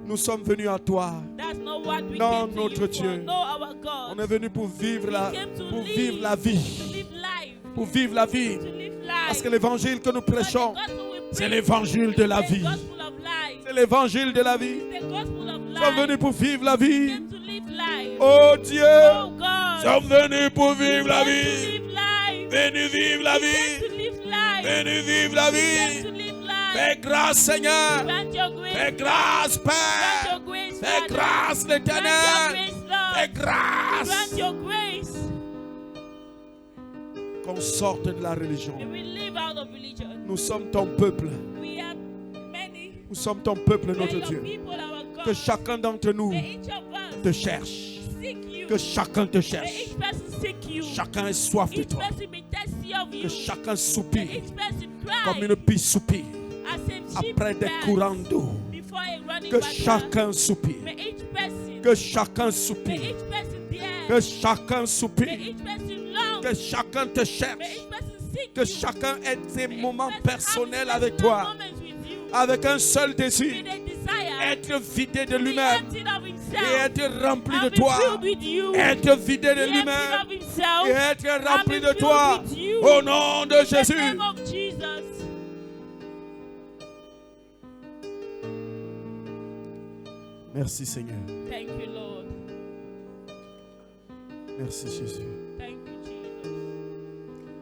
nous sommes venus à toi. That's not what we Non, came to notre you Dieu. for. No, our God. On est venu pour vivre We la, came to pour live, vivre la to vie. live life. Pour vivre la vie. To live Parce life. que l'évangile que nous Because the prêchons, gospel we c'est preach l'évangile de la is the vie. gospel of life. C'est l'évangile de la vie. It's the gospel of Nous sommes venus life. pour vivre la We vie. came to live life. Oh Dieu, Oh nous God. sommes venus pour vivre la We came to vie. live life. Venus vivre la We came to vie. live life. Venus vivre la We came to vie. live life. Fais grâce, Seigneur. Grant your grace. Fais grâce, Grant Père. your grace, Fais Father. grâce, Grant your l'Éternel. grace, Lord. Fais grâce. Grant your grace. Qu'on sorte de la religion. And we live out of religion. Nous sommes ton peuple. We have many. Nous sommes ton peuple, We are notre your Dieu. people, our God. Que chacun d'entre nous May each of us te cherche. seek you. Que chacun te May cherche. each person seek you. Chacun ait soif de Each toi. person be thirsty of Que you. chacun May soupire each person cry comme une bille soupire as a sheep après des pants courants d'eau. before a running Que water. chacun soupire. May each person, Que chacun may soupire. each person dare, Que chacun may soupire. each person long, Que chacun te may cherche. each person seek Que you. chacun ait des May each moments person personnels have avec personal toi. moments with you. Avec un seul désir. With a desire Être vidé de to be lui-même. emptied of Et himself. être rempli de And be toi. filled with you. Être vidé de Be emptied lui-même. of himself. Et être rempli And be de toi. filled with you. Au nom de In the Jésus. name of Jesus. Merci Seigneur. Thank you, Lord. Merci Jésus. Thank you, Jesus.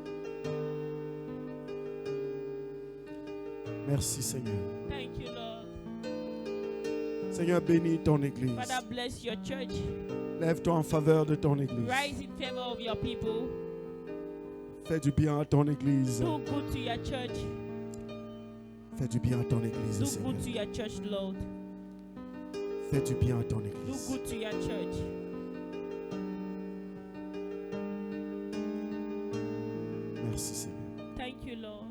Merci Seigneur. Thank you, Lord. Seigneur, bénis ton église. Father, bless your church. Lève-toi en faveur de ton église. Rise in favor of your people. Fais du bien à ton église. Do good to your church. Fais du bien à ton église, Do Seigneur. good to your church, Lord. Fais du bien à ton Do église. good to your church. Merci Seigneur. Thank you, Lord.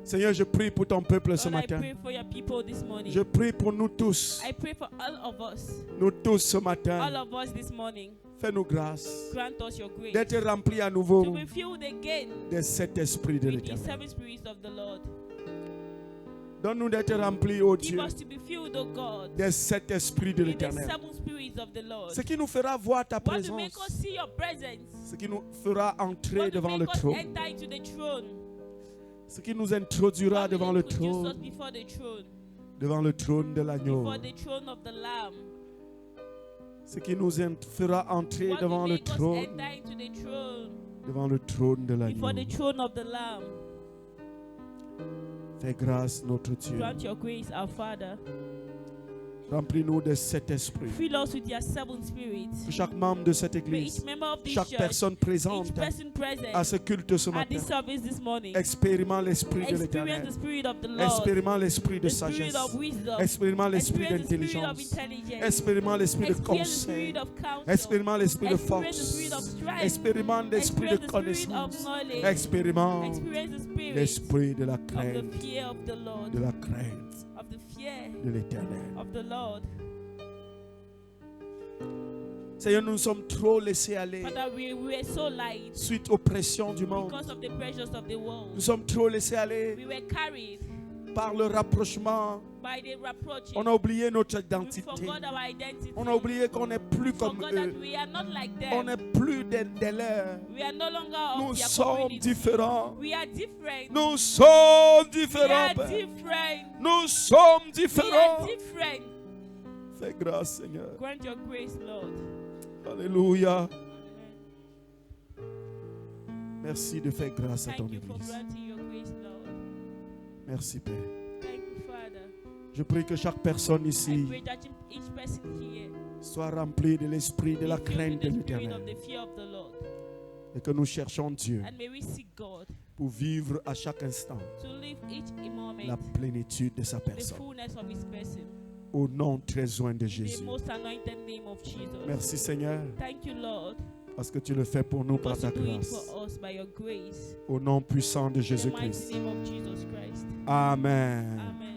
Seigneur, je prie pour ton peuple ce Lord, I matin. pray for your people this morning. Je prie pour nous tous. I pray for all of us. Nous tous ce All matin. of us this morning. Fais-nous grâce Grant us your grace. d'être remplis à To nouveau be filled again de cet esprit de with the l'éternel. seven spirits of the Lord. Donne-nous d'être remplis, ô Give Dieu, us to be filled, O God, de cet esprit de with the l'éternel. seven spirits of the Lord. Ce qui nous fera voir ta What will make us présence. see your presence? Ce qui nous fera entrer What will devant le make us trône. enter into the throne? Ce qui nous introduira What will devant le introduce us trône. before the throne? Devant le trône de l'agneau. Before the throne of the Lamb. Ce qui nous fera entrer What devant will le make us trône. enter into the throne? Devant le trône de Before l'agneau. the throne of the Lamb. Fais grâce, notre Dieu. Grant your grace, our Father. Remplis-nous de cet esprit. Fill us with your seven spirits. Que chaque membre de cette May église, each member of this chaque church, personne each présente person present à ce culte ce at matin, this service this morning, expérimente l'esprit de experience l'éternel. the spirit of the Lord, Expérimente l'esprit de the spirit sagesse. of wisdom, Expérimente l'esprit experience the spirit of d'intelligence. intelligence, Expérimente l'esprit de experience the conseil. spirit of counsel, Expérimente l'esprit de experience the force. spirit of strength, Expérimente l'esprit de experience the spirit of connaissance. knowledge, Expérimente experience the spirit l'esprit de la of the crainte. fear of the Lord, De la crainte of the fear de l'éternel. of the Lord. Seigneur, nous sommes trop laissés aller Father, we were so light suite aux pressions du monde. because of the pressures of the Nous world. sommes trop laissés aller We were carried par le rapprochement. by the reproaches. On a oublié notre We identité. forgot our identity. On a oublié qu'on n'est plus We comme forgot eux. that we are not like On them. n'est plus de leurs. We are no longer Nous of their sommes community. différents. We are different. Nous sommes We différents, are Père. different. Nous sommes We are différents. different. Fais grâce, Seigneur. Grant your grace, Lord. Alléluia. Merci de faire grâce à ton Thank you for Église. granting your grace, Lord. Merci, Père. Thank you, Father. Je prie que chaque personne I ici pray that each person here soit remplie de l'esprit de la be filled crainte with de the spirit of l'Éternel. the fear of the Lord. Et que nous cherchons Dieu And may we seek God pour vivre à chaque instant to live each moment la plénitude de sa the personne. fullness of His person. Au nom très loin de In the Jésus. most anointed name of Jesus. Merci, Seigneur. Thank you, Lord. Parce que tu le fais pour nous par because ta you do it grâce. for us by your grace. Au nom puissant de In the mighty Jésus-Christ. name of Jesus Christ. Amen. Amen.